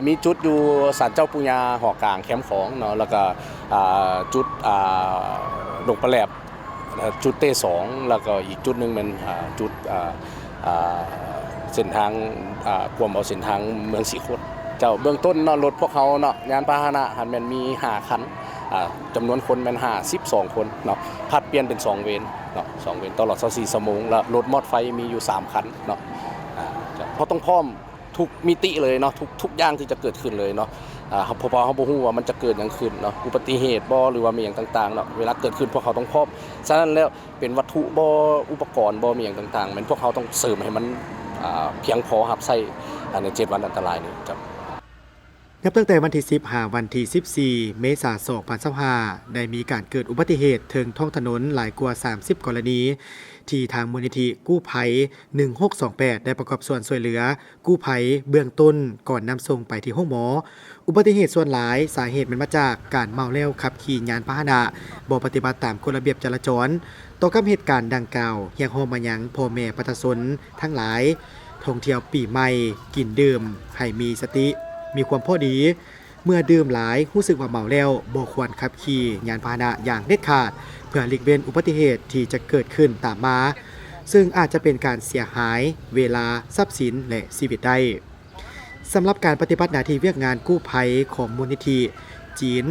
มีจุดอยู่ศาลเจ้าปู่ย่าหอกลางแคมป์ของเนาะแล้วก็จุดดงปลาแหลบจุดเต้2แล้วก็อีกจุดนึงมันจุดเส้นทางกวมเอาเส้นทางเมืองสีโคตรเจ้าเบื้องต้นเนาะรถพวกเขาเนาะยานพาหนะหันแม่นมี5คันจำนวนคนแม่น52คนเนาะผัดเปลี่ยนเป็น2เวรเนาะ2เวรตลอด24ชั่วโมงแล้วรถมอเตอร์ไซค์มีอยู่3คันเนาะเพราะต้องพร้อมทุกมิติเลยเนาะทุกอย่างที่จะเกิดขึ้นเลยเนาะเพราะเขาบ่ฮู้ว่ามันจะเกิดหยังขึ้นเนาะอุบัติเหตุบ่หรือว่ามีหยังต่างๆเนาะเวลาเกิดขึ้นพวกเขาต้องพร้อมฉะนั้นแล้วเป็นวัตถุบ่อุปกรณ์บ่มีหยังต่างๆมันพวกเขาต้องเสริมให้มันเพียงพอรับใช้ใน7วันอันตรายนี้ครับนับตั้งแต่วันที่ 10 หาวันที่ 14 เมษายน 2025 ได้มีการเกิดอุบัติเหตุถึงท้องถนนหลายกว่า 30 กรณีที่ทางมูลนิธิกู้ภัย 1628 ได้ประกอบส่วนช่วยเหลือกู้ภัยเบื้องต้นก่อนนำส่งไปที่ห้องหมออุบัติเหตุส่วนหลายสาเหตุมันมาจากการเมาแล้วขับขี่ยานพาหนะบ่ปฏิบัติตามกฎระเบียบจราจรต่อกับเหตุการณ์ดังกล่าวยังโฮมายังพ่อแม่ประชาชนทั้งหลายท่องเที่ยวปีใหม่กินดื่มให้มีสติมีความพอดีเมื่อดื่มหลายรู้สึกว่าเมาแล้วบ่ควรขับขี่ยานพาหนะอย่างเด็ดขาดเพื่อหลีกเว้นอุบัติเหตุที่จะเกิดขึ้นตามมาซึ่งอาจจะเป็นการเสียหายเวลาทรัพย์สินและชีวิตได้สำหรับการปฏิบัติหน้าที่เวียกงานกู้ภัยของมูลนิธิจีน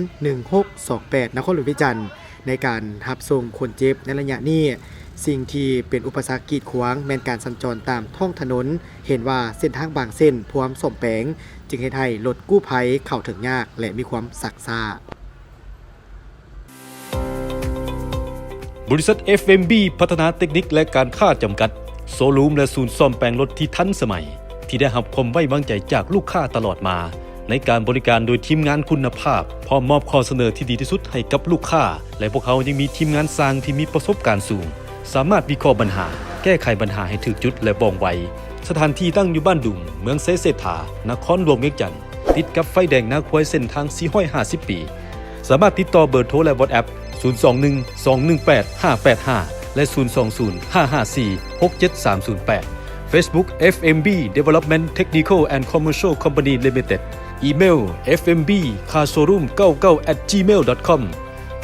1628 นครหลวงเวียงจันทน์ในการรับส่งคนเจ็บในระยะนี้สิ่งที่เป็นอุปสรรคกีดขวางแม้นการสัญจรตามท้องถนนเห็นว่าเส้นทางบางเส้นพร้อมสมแปลงจึงให้ไทยรถกู้ภัยเข้าถึงยากและมีความสักซ่าบริษัท FMB พัฒนาเทคนิคและการค้าจำกัดโซลูมและศูนย์ซ่อมแปลงรถที่ทันสมัยที่ได้รับความไว้วางใจจากลูกค้าตลอดมาในการบริการโดยทีมงานคุณภาพพร้อมมอบข้อเสนอที่ดีที่สุดให้กับลูกค้าและพวกเขายังมีทีมงานสร้างที่มีประสบการณ์สูงสามารถวิเคราะห์ปัญหาแก้ไขปัญหาให้ถูกจุดและว่องไวสถานที่ตั้งอยู่บ้านดุงเมืองไซเศรษฐานครหลวงเวียงจันทน์ติดกับไฟแดงนาควายเส้นทาง450 ปีสามารถติดต่อเบอร์โทรและ WhatsApp 021-218-585 และ 020-554-67308 Facebook FMB Development Technical and Commercial Company Limited อีเมล fmbcarshowroom99@gmail.com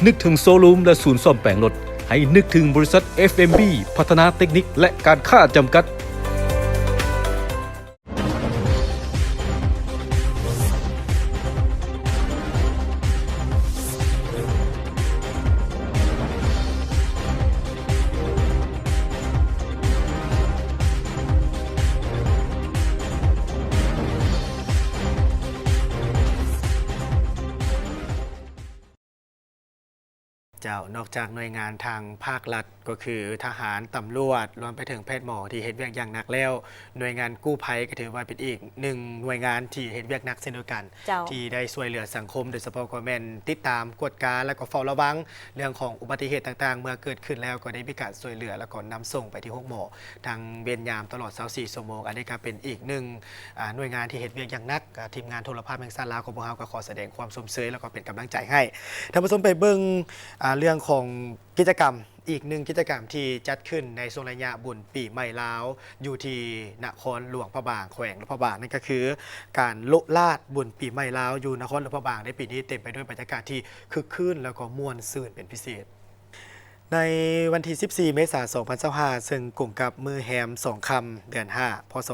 นึกถึงโซลูมและศูนย์ซ่อมแปลงรถให้นึกถึงบริษัท FMB พัฒนาเทคนิคและการค้าจำกัด เจ้านอกจากหน่วยงานทางภาครัฐก็คือทหารตำรวจรวมไปถึงแพทย์หมอที่เฮ็ดเวียกอย่างหนักแล้วหน่วยงานกู้ภัยก็ถือว่าเป็นอีกหนึ่งหน่วยงานที่เฮ็ดเวียกหนักเช่นเดียวกันที่ได้ช่วยเหลือสังคมโดยเฉพาะก็แม่นติดตามกวดการและก็เฝ้าระวังเรื่องของอุบัติเหตุต่างๆเมื่อเกิดขึ้นแล้วก็ได้มีการช่วยเหลือแล้วก็นำส่งไปที่ห้องหมอทางเวรยามตลอด24ชั่วโมงอันนี้ก็เป็นอีกหนึ่งหน่วยงานที่เฮ็ดเวียกอย่างหนักทีมงานโทรภาพแห่งชาติลาวของพวกเราก็ขอแสดงความสมเสยแล้วก็เป็นกำลังใจให้ท่านผู้ชมไปเบิ่งเรื่องของกิจกรรมอีกหนึ่งกิจกรรมที่จัดขึ้นในช่วงระยะบุญปีใหม่ลาวอยู่ที่นครหลวงพระบางแขวงหลวงพระบางนั่นก็คือการโลลาดบุญปีใหม่ลาวอยู่นครหลวงพระบางในปีนี้เต็มไปด้วยบรรยากาศที่คึกคืนแล้วก็ม่วนซื่นเป็นพิเศษในวันที่ 14 เมษายน 2025 ซึ่งกลุ่มกับมือแฮม2คำเดือน 5 พศ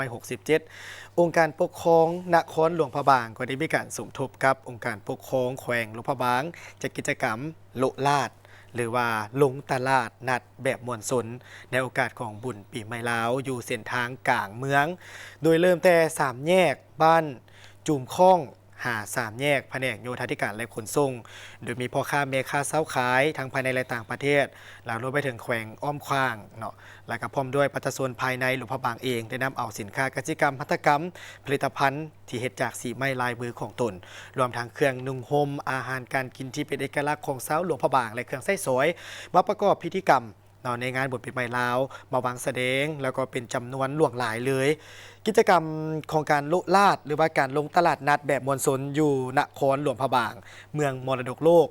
2567 องค์การปกครองนครหลวงพระบางก็ได้มีการสมทบกับองค์การปกครองแขวงหลวงพระบางจัดกิจกรรมโลลาดหรือว่าลงตลาดนัดแบบมวลชนในโอกาสของบุญปีใหม่ลาวอยู่เส้นทางกลางเมืองโดยเริ่มแต่3แยกบ้านจุ่มข้องหา3แยกแผนกโยธาธิการและขนส่งโดยมีพ่อค้าแม่ค้าเซ้าขายทั้งภายในและต่างประเทศแล้วรวมไปถึงแขวงอ้อมขว้างเนาะและก็พร้อมด้วยประชาชนภายในหลวงพระบางเองได้นำเอาสินค้ากสิกรรมหัตถกรรมผลิตภัณฑ์ที่เฮ็ดจากสีไม้ลายมือของตนรวมทั้งเครื่องนุ่งห่มอาหารการกินที่เป็นเอกลักษณ์ของชาวหลวงพระบางและเครื่องใช้สอยมาประกอบพิธีกรรมในงานบุญปีใหม่ลาวมาวางแสดงแล้วก็เป็นจำนวนหลวงหลายเลยกิจกรรมของการโลลาดหรือว่าการลงตลาดนัดแบบมวลชนอยู่นครหลวงพระบางเมืองมรดกโลก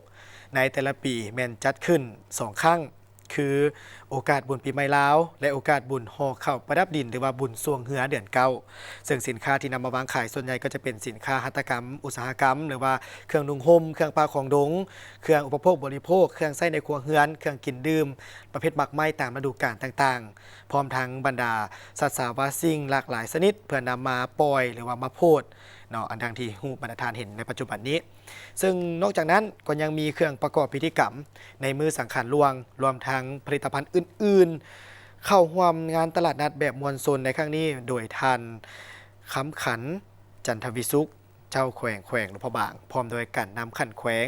ในแต่ละปีแม่นจัดขึ้น2ครั้งคือโอกาสบุญปีใหม่ลาวและโอกาสบุญห่อข้าวประดับดินหรือว่าบุญสวงเหือเดือนเก้าซึ่งสินค้าที่นำมาวางขายส่วนใหญ่ก็จะเป็นสินค้าหัตถกรรมอุตสาหกรรมหรือว่าเครื่องนุ่งห่มเครื่องปลาของดงเครื่องอุปโภคบริโภคเครื่องใช้ในครัวเรือนเครื่องกินดื่มประเภทหมักไหม้ตามฤดูกาลต่างๆพร้อมทั้งบรรดาสัตว์สาวาสิ่งหลากหลายชนิดเพื่อนำมาปล่อยหรือว่ามาโพดอันดังที่หูบรรทานเห็นในปัจจุบันนี้ซึ่งนอกจากนั้นก็ยังมีเครื่องประกอบพิธีกรรมในมือสังขารหลวงรวมทั้งผลิตภัณฑ์อื่นๆเข้าร่วมงานตลาดนัดแบบมวลชนในครั้งนี้โดยท่านคำขันจันทวิสุขเจ้าแขวงหลวงพระบางพร้อมโดยการนำขันแขวง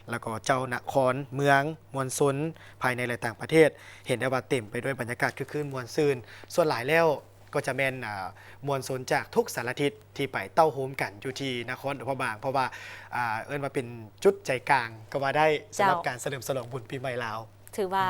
แล้วก็เจ้านครเมืองมวลชนภายในและต่างประเทศเห็นได้ว่าเต็มไปด้วยบรรยากาศคึกคืนมวลซื่นส่วนหลายแล้วก็จะแม่นมวลชนจากทุกสารทิศที่ไปเต้าโฮมกันอยู่ที่นครหลวงพระบางเพราะว่าเอิ้นว่าเป็นจุดใจกลางก็ว่าได้สำหรับการเฉลิมฉลองบุญปีใหม่ลาวถือว่า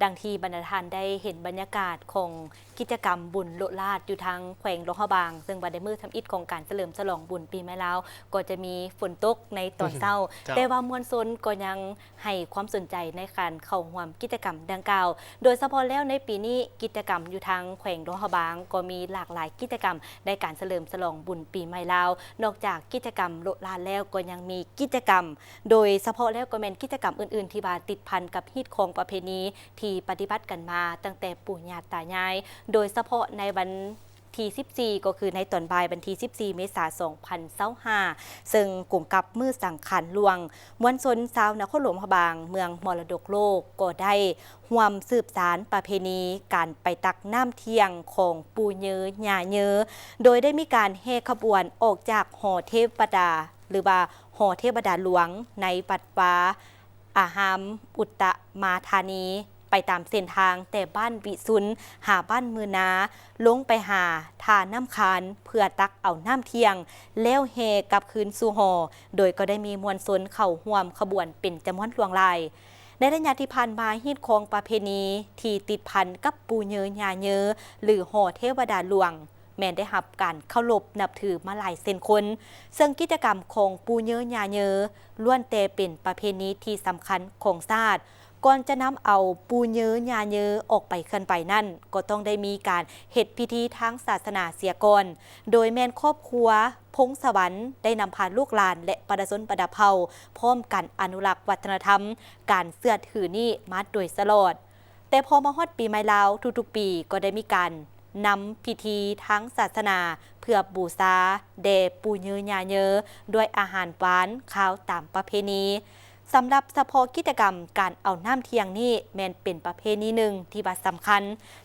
ดังที่บรรดาท่านได้เห็นบรรยากาศของกิจกรรมบุญโลลาดอยู่ทางแขวงหลวงพระบางซึ่งบัดมือทำอิฐของการเฉลิมฉลองบุญปีใหม่ลาวก็จะมีฝนตกในตอนเช้า แต่ว่ามวลชนก็ยังให้ความสนใจในการเข้าร่วมกิจกรรมดังกล่าวโดยเฉพาะแล้วในปีนี้กิจกรรมอยู่ทางแขวงหลวงพระบางก็มีหลากหลายกิจกรรมในการเฉลิมฉลองบุญปีใหม่ลาวนอกจากกิจกรรมโลลาดแล้วก็ยังมีกิจกรรมโดยเฉพาะแล้วก็เป็นกิจกรรมอื่นๆที่ว่าติดพันกับฮีตของประเพณีที่ปฏิบัติกันมาตั้งแต่ปู่ย่าตายายโดยเฉพาะในวันที่14ก็คือในตอนบ่ายวันที่14 เมษายน 2025ซึ่งกลุ่มกับมือสังขารหลวงมวลชนชาวนครหลวงพระบางเมืองมรดกโลกก็ได้ร่วมสืบสานประเพณีการไปตักน้ำเที่ยงของปู่เยอญาเยอโดยได้มีการแห่ขบวนออกจากหอเทพดาหรือว่าหอเทพดาหลวงในปัดฟ้าอาหามอุตตมาธานีไปตามเส้นทางแต่บ้านวิสุนหาบ้านมือนาลงไปหาทาน้ำคานเพื่อตักเอาน้ำเที่ยงแล้วเฮกลับคืนสู่หอโดยก็ได้มีมวลชนเข้าร่วมขบวนเป็นจำนวนหลวงหลายในระยะที่ผ่านมาฮีตของประเพณีที่ติดพันกับปู่เยอญาเยอหรือหอเทวดาหลวงแม้ได้รับการเคารพนับถือมาหลายเซนคนซึ่งกิจกรรมของปู่เยอญาเยอล้วนแต่เป็นประเพณีที่สำคัญของชาติก่อนจะนำเอาปูเยอญาเยอออกไปเคลื่อนไปนั่นก็ต้องได้มีการเฮ็ดพิธีทางศาสนาเสียก่อนโดยแม่นครอบครัวพงสวรรค์ได้นำพาลูกหลานและประชาชนประดับเผ่าพร้อมกันอนุรักษ์วัฒนธรรมการเสื้อถือนี่มาโดยตลอดแต่พอมาฮอดปีใหม่ลาวทุกๆปีก็ได้มีการนำพิธีทางศาสนาเพื่อบูชาแด่ปูเยอญาเยอด้วยอาหารหวานข้าวตามประเพณีสำหรับเฉพาะกิจกรรมการเอาน้ำเที่ยงนี่แม้นเป็นประเพณีหนึ่งที่ว่าสำคัญ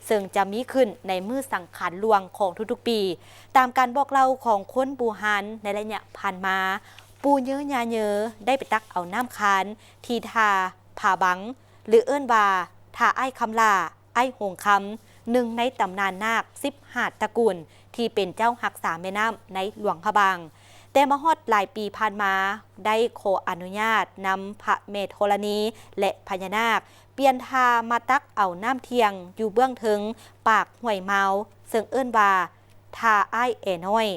ซึ่งจะมีขึ้นในมื้อสังขารหลวงของทุกๆปีตามการบอกเล่าของคนบูฮานในระยะผ่านมา ปูเยอะยาเยอได้ไปตักเอาน้ำคานทีทาผาบังหรือเอิ้นว่าทาไอ้คำลาไอ้หงคำหนึ่งในตำนานนาค15 ตระกูลที่เป็นเจ้าหักษาแม่น้ำในหลวงพระบางแต่มาฮอดหลายปีผ่านมาได้ขออนุญาตนำพระเมธรณีและพญานาคเปลี่ยนทามาตักเอาน้ำเทียงอยู่เบื้องถึงปากห้วยเมาซึ่งเอิ้นว่าทาไอ้แอน้อย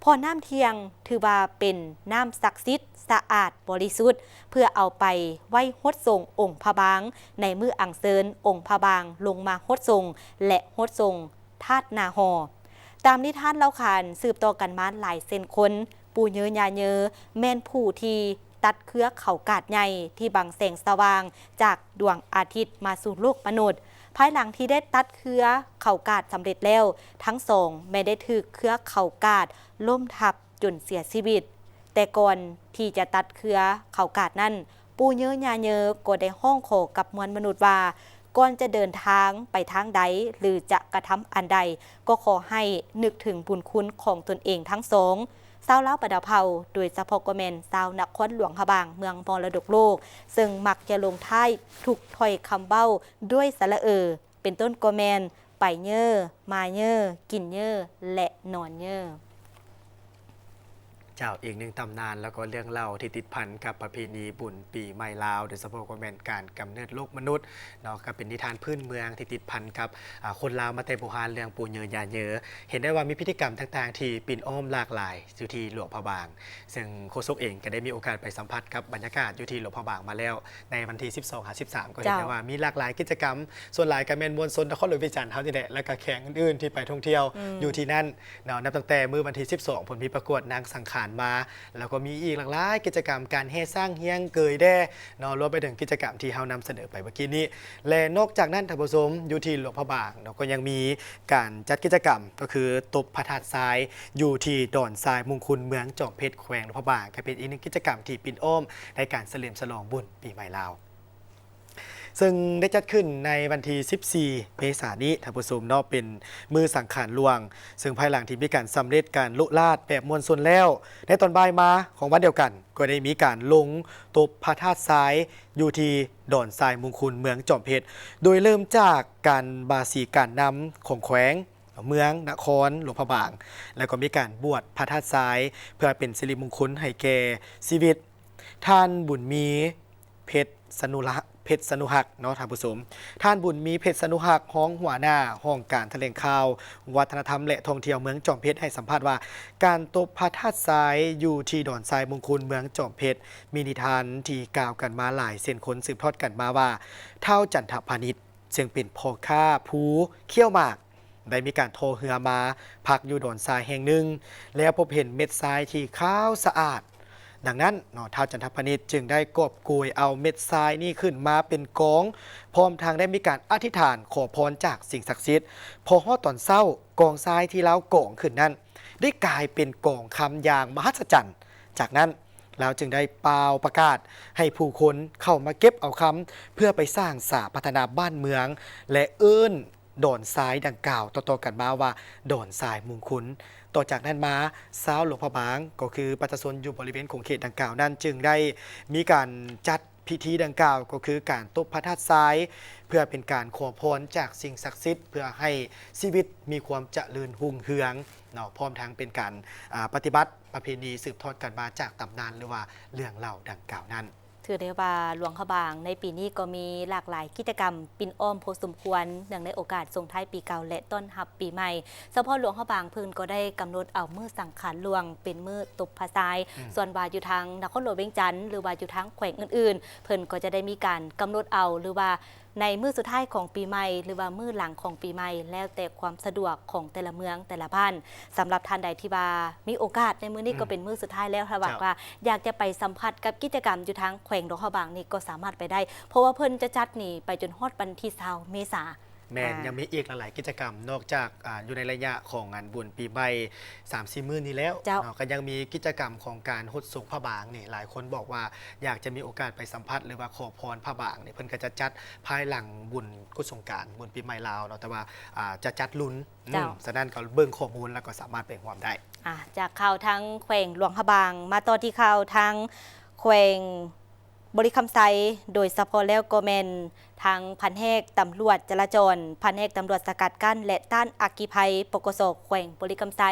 พอน้ำเทียงถือว่าเป็นน้ำศักดิ์สิทธิ์สะอาดบริสุทธิ์เพื่อเอาไปไว้ฮดส่งองค์พระบางในมืออังเซินองค์พระบางลงมาฮดส่งและฮดส่งธาตุนาหอตามนิทานเล่าขานสืบต่อกันมาหลายเซนคนปูเยอยาเยอแม่นผู้ที่ตัดเครือเขากาดใหญ่ที่บังแสงสว่างจากดวงอาทิตย์มาสู่โลกมนุษย์ภายหลังที่ได้ตัดเครือเขากาดสำเร็จแล้วทั้งสองไม่ได้ถือเครือเขากาดล้มทับจนเสียชีวิตแต่ก่อนที่จะตัดเครือเขากาดนั้นปูเยอยาเยอก็ได้ห้องขอกับมวลมนุษย์ว่าก่อนจะเดินทางไปทางใดหรือจะกระทำอันใดก็ขอให้นึกถึงบุญคุณของตนเองทั้งสองชาวลาวปะดาเผาโดยเฉพาะก็แม่นชาวนครหลวงพระบางเมืองมรดกโลกซึ่งมักจะลงท้ายทุกถ้อยคำเบ้าด้วยสระเป็นต้นก็แม่นไปเย่อมาเย่อกินเย่อและนอนเย่อเจ้าอีกหนึ่งตำนานแล้วก็เรื่องเล่าที่ติดพันกับประเพณีบุญปีใหม่ลาวโดยเฉพาะก็เป็นการกำเนิดโลกมนุษย์เนาะก็เป็นนิทานพื้นเมืองที่ติดพันกับคนลาวมาแต่โบราณเรื่องปูเยอยาเยอเห็นได้ว่ามีพิธีกรรมต่างๆที่ปิ่นอ้อมหลากหลายอยู่ที่หลวงพระบางซึ่งโฆษกเองก็ได้มีโอกาสไปสัมผัสกับบรรยากาศอยู่ที่หลวงพระบางมาแล้วในวันที่12-13ก็เห็นได้ว่ามีหลากหลายกิจกรรมส่วนหลายก็แม่นมวลชนนครหลวงวิจารณ์เฮานี่แหละแล้วก็แข่งอื่นๆที่ไปท่องเที่ยวอยู่ที่นั่นเนาะนับตั้งแต่มื้อวันที่12ผลมีประกวดนางสังขารมาแล้วก็มีอีกหลากหลายกิจกรรมการแห่สร้างเฮียงเกยแด่เนาะรวมไปถึงกิจกรรมที่เฮานำเสนอไปเมื่อกี้นี้และนอกจากนั้นท่านผู้ชมอยู่ที่หลวงพระบางเนาะก็ยังมีการจัดกิจกรรมก็คือตบพระธาตุทรายอยู่ที่ดอนทรายมงคลเมืองจอมเพชรแขวงหลวงพระบางก็เป็นอีกหนึ่งกิจกรรมที่ปิ่นอ้อมในการเฉลิมฉลองบุญปีใหม่ลาวซึ่งได้จัดขึ้นในวันที่14 เมษายนนี้ท่านผู้ชมเนาะเป็นมือสังขารหลวงซึ่งภายหลังที่มีการสำเร็จการลุลาดแบบมวลชนแล้วในตอนบ่ายมาของวันเดียวกันก็ได้มีการลงตบพระธาตุทรายอยู่ที่ดอนทรายมงคลเมืองจอมเพชรโดยเริ่มจากการบาสีการนำของแขวงเมืองนครหลวงพระบางแล้วก็มีการบวชพระธาตุทรายเพื่อเป็นสิริมงคลให้แก่ชีวิตท่านบุญมีเพชรสนุหักเนาะท่านผู้ชมท่านบุญมีเพชรสนุหักห้องหัวหน้าห้องการแถลงข่าววัฒนธรรมและท่องเที่ยวเมืองจอมเพชรให้สัมภาษณ์ว่าการตบพระธาตุทรายอยู่ที่ดอนทรายมงคลเมืองจอมเพชรมีนิทานที่กล่าวกันมาหลายเส้นคนสืบทอดกันมาว่าเท่าจันทพานิชซึ่งเป็นพ่อค้าผู้เขี้ยวหมากได้มีการโทรเรือมาพักอยู่ดอนทรายแห่งหนึ่งแล้วพบเห็นเม็ดทรายที่ขาวสะอาดดังนั้นท้าวจันทพานิชจึงได้กอบโกยเอาเม็ดทรายนี่ขึ้นมาเป็นกองพร้อมทางได้มีการอธิษฐานขอพรจากสิ่งศักดิ์สิทธิ์พอฮอดตอนเศร้ากองทรายที่เล้ากองขึ้นนั้นได้กลายเป็นกองคำอย่างมหัศจรรย์จากนั้นแล้วจึงได้เป่าประกาศให้ผู้คนเข้ามาเก็บเอาคำเพื่อไปสร้างสาพัฒนาบ้านเมืองและเอิ้นดอนทรายดังกล่าวต่อๆกันมาว่าดอนทรายมงคลต่อจากนั้นมาชาวหลวงพระบางก็คือประชาชนอยู่บริเวณของเขตดังกล่าวนั้นจึงได้มีการจัดพิธีดังกล่าวก็คือการตบพระธาตุทรายเพื่อเป็นการขอพรจากสิ่งศักดิ์สิทธิ์เพื่อให้ชีวิตมีความเจริญรุ่งเรืองเนาะพร้อมทั้งเป็นการปฏิบัติประเพณีสืบทอดกันมาจากตำนานหรือว่าเรื่องเล่าดังกล่าวนั้นถือได้ว่าหลวงพระบางในปีนี้ก็มีหลากหลายกิจกรรมปิ่นอ้อมพอสมควรเนื่องในโอกาสส่งท้ายปีเก่าและต้อนรับปีใหม่เฉพาะหลวงพระบางเพิ่นก็ได้กำหนดเอามื้อสังขารหลวงเป็นมื้อตบพระทรายส่วนว่าอยู่ทางนครหลวงเวียงจันทร์หรือว่าอยู่ทางแขวงอื่นๆเพิ่นก็จะได้มีการกำหนดเอาหรือว่าในมื้อสุดท้ายของปีใหม่หรือว่ามื้อหลังของปีใหม่แล้วแต่ความสะดวกของแต่ละเมืองแต่ละบ้านสำหรับท่านใดที่ว่ามีโอกาสในมื้อนี้ก็เป็นมื้อสุดท้ายแล้วถ้าว่าอยากจะไปสัมผัสกับกิจกรรมอยู่ทางแขวงหลวงพระบางนี่ก็สามารถไปได้เพราะว่าเพิ่นจะจัดนี่ไปจนฮอดวันที่20 เมษายน แม่นยังมีอีกหลายๆกิจกรรมนอกจากอยู่ในระยะของงานบุญปีใหม่3-4 มื้อนี้แล้วก็ยังมีกิจกรรมของการฮดสงพระบางนี่หลายคนบอกว่าอยากจะมีโอกาสไปสัมผัสหรือว่าขอพรพระบางนี่เพิ่นก็จะจัดภายหลังบุญกุศลสงกรานต์บุญปีใหม่ลาวเนาะแต่ว่าจะจัดลุ้นฉะนั้นก็เบิ่งข้อมูลแล้วก็สามารถไปร่วมได้จากข่าวทางแขวงหลวงพระบางมาต่อที่ข่าวทางแขวงบริคำไซโดยเฉพาะแล้วก็แมนทางพันแหกตำรวจจราจรพันแหกตำรวจสกัดกั้นและต้านอัคคีภัยปกสแขวงบริคำไซ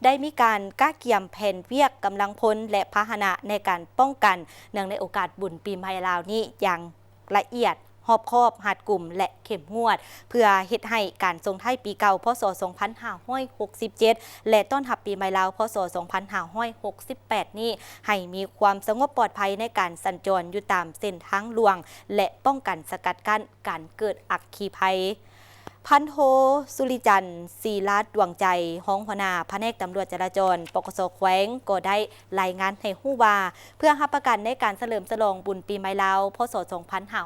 ได้มีการก้าเกี่ยมแผ่นเวียกกำลังพลและพาหนะในการป้องกันเนื่องในโอกาสบุญปีใหม่ลาวนี้อย่างละเอียดรอบคอบหัดกลุ่มและเข้มงวดเพื่อเฮ็ดให้การทรงไทยปีเก่าพศ 2567 และต้อนรับปีใหม่ลาวพศ 2568 นี้ให้มีความสงบปลอดภัยในการสัญจรอยู่ตามเส้นทางหลวงและป้องกันสกัดกั้นการเกิดอัคคีภัยพันโทสุริจันทร์ศรีรัตน์ดวงใจห้องหัวหน้าแผนกตำรวจจราจรปกสแขวงก็ได้รายงานให้ฮู้ว่าเพื่อรับประกันในการเฉลิมฉลองบุญปีใหม่ลาวพศ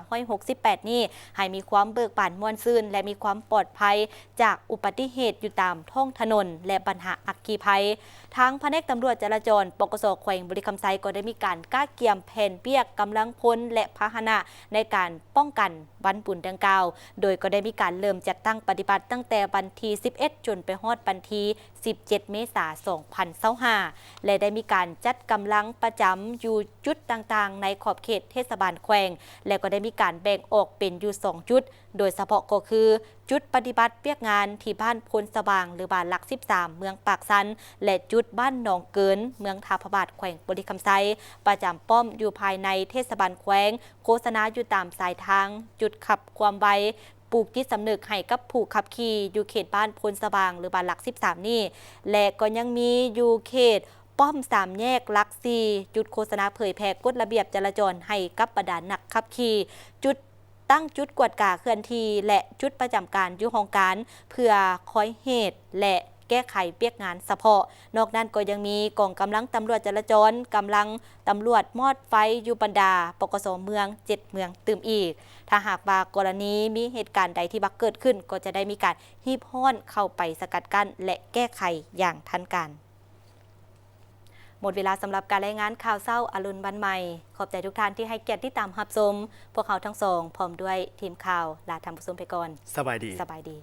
2568 นี้ให้มีความเบิกบานม่วนซื่นและมีความปลอดภัยจากอุบัติเหตุอยู่ตามท้องถนนและปัญหาอัคคีภัยทางแผนกตำรวจจราจรปกสแขวงบริคำไซก็ได้มีการก้าเกี่ยมแผ่นเปียกกำลังพลและพาหนะในการป้องกันวันบุญดังกล่าวโดยก็ได้มีการเริ่มจัดตั้งปฏิบัติตั้งแต่วันที่ 11 จนไปฮอดวันที่ 17 เมษายน 2025 และได้มีการจัดกำลังประจำอยู่จุดต่างๆในขอบเขตเทศบาลแขวงและก็ได้มีการแบ่งออกเป็นอยู่ 2 จุดโดยเฉพาะก็คือจุดปฏิบัติเปียกงานที่บ้านพลสว่างหรือบ้านหลัก 13 เมืองปากซันและจุดบ้านหนองเกินเมืองทาพบาทแขวงบริคำไซประจำป้อมอยู่ภายในเทศบาลแขวงโฆษณาอยู่ตามสายทางจุดขับความไวปลูกจิตสำนึกให้กับผู้ขับขี่อยู่เขตบ้านพลสว่างหรือบ้านหลัก 13 นี่และก็ยังมีอยู่เขตป้อม3 แยกหลัก 4 จุดโฆษณาเผยแพร่กฎระเบียบจราจรให้กับบรรดานักขับขี่จุดตั้งจุดกวดกาเคลื่อนที่และจุดประจำการอยู่ห้องการเพื่อคอยเหตุและแก้ไขเปียกงานเฉพาะนอกนั้นก็ยังมีกองกำลังตำรวจจราจรกำลังตำรวจมอดไฟอยู่บรรดาปกสเมือง7 เมืองตื่มอีกถ้าหากว่ากรณีมีเหตุการณ์ใดที่บักเกิดขึ้นก็จะได้มีการฮีบห้อนเข้าไปสกัดกั้นและแก้ไขอย่างทันการหมดเวลาสำหรับการรายงานข่าวเศร้าอรุณวันใหม่ขอบใจทุกท่านที่ให้เกียรติที่ตามรับชมพวกเขาทั้งสองพร้อมด้วยทีมข่าวลาท่านผู้ชมไปก่อนสบายดี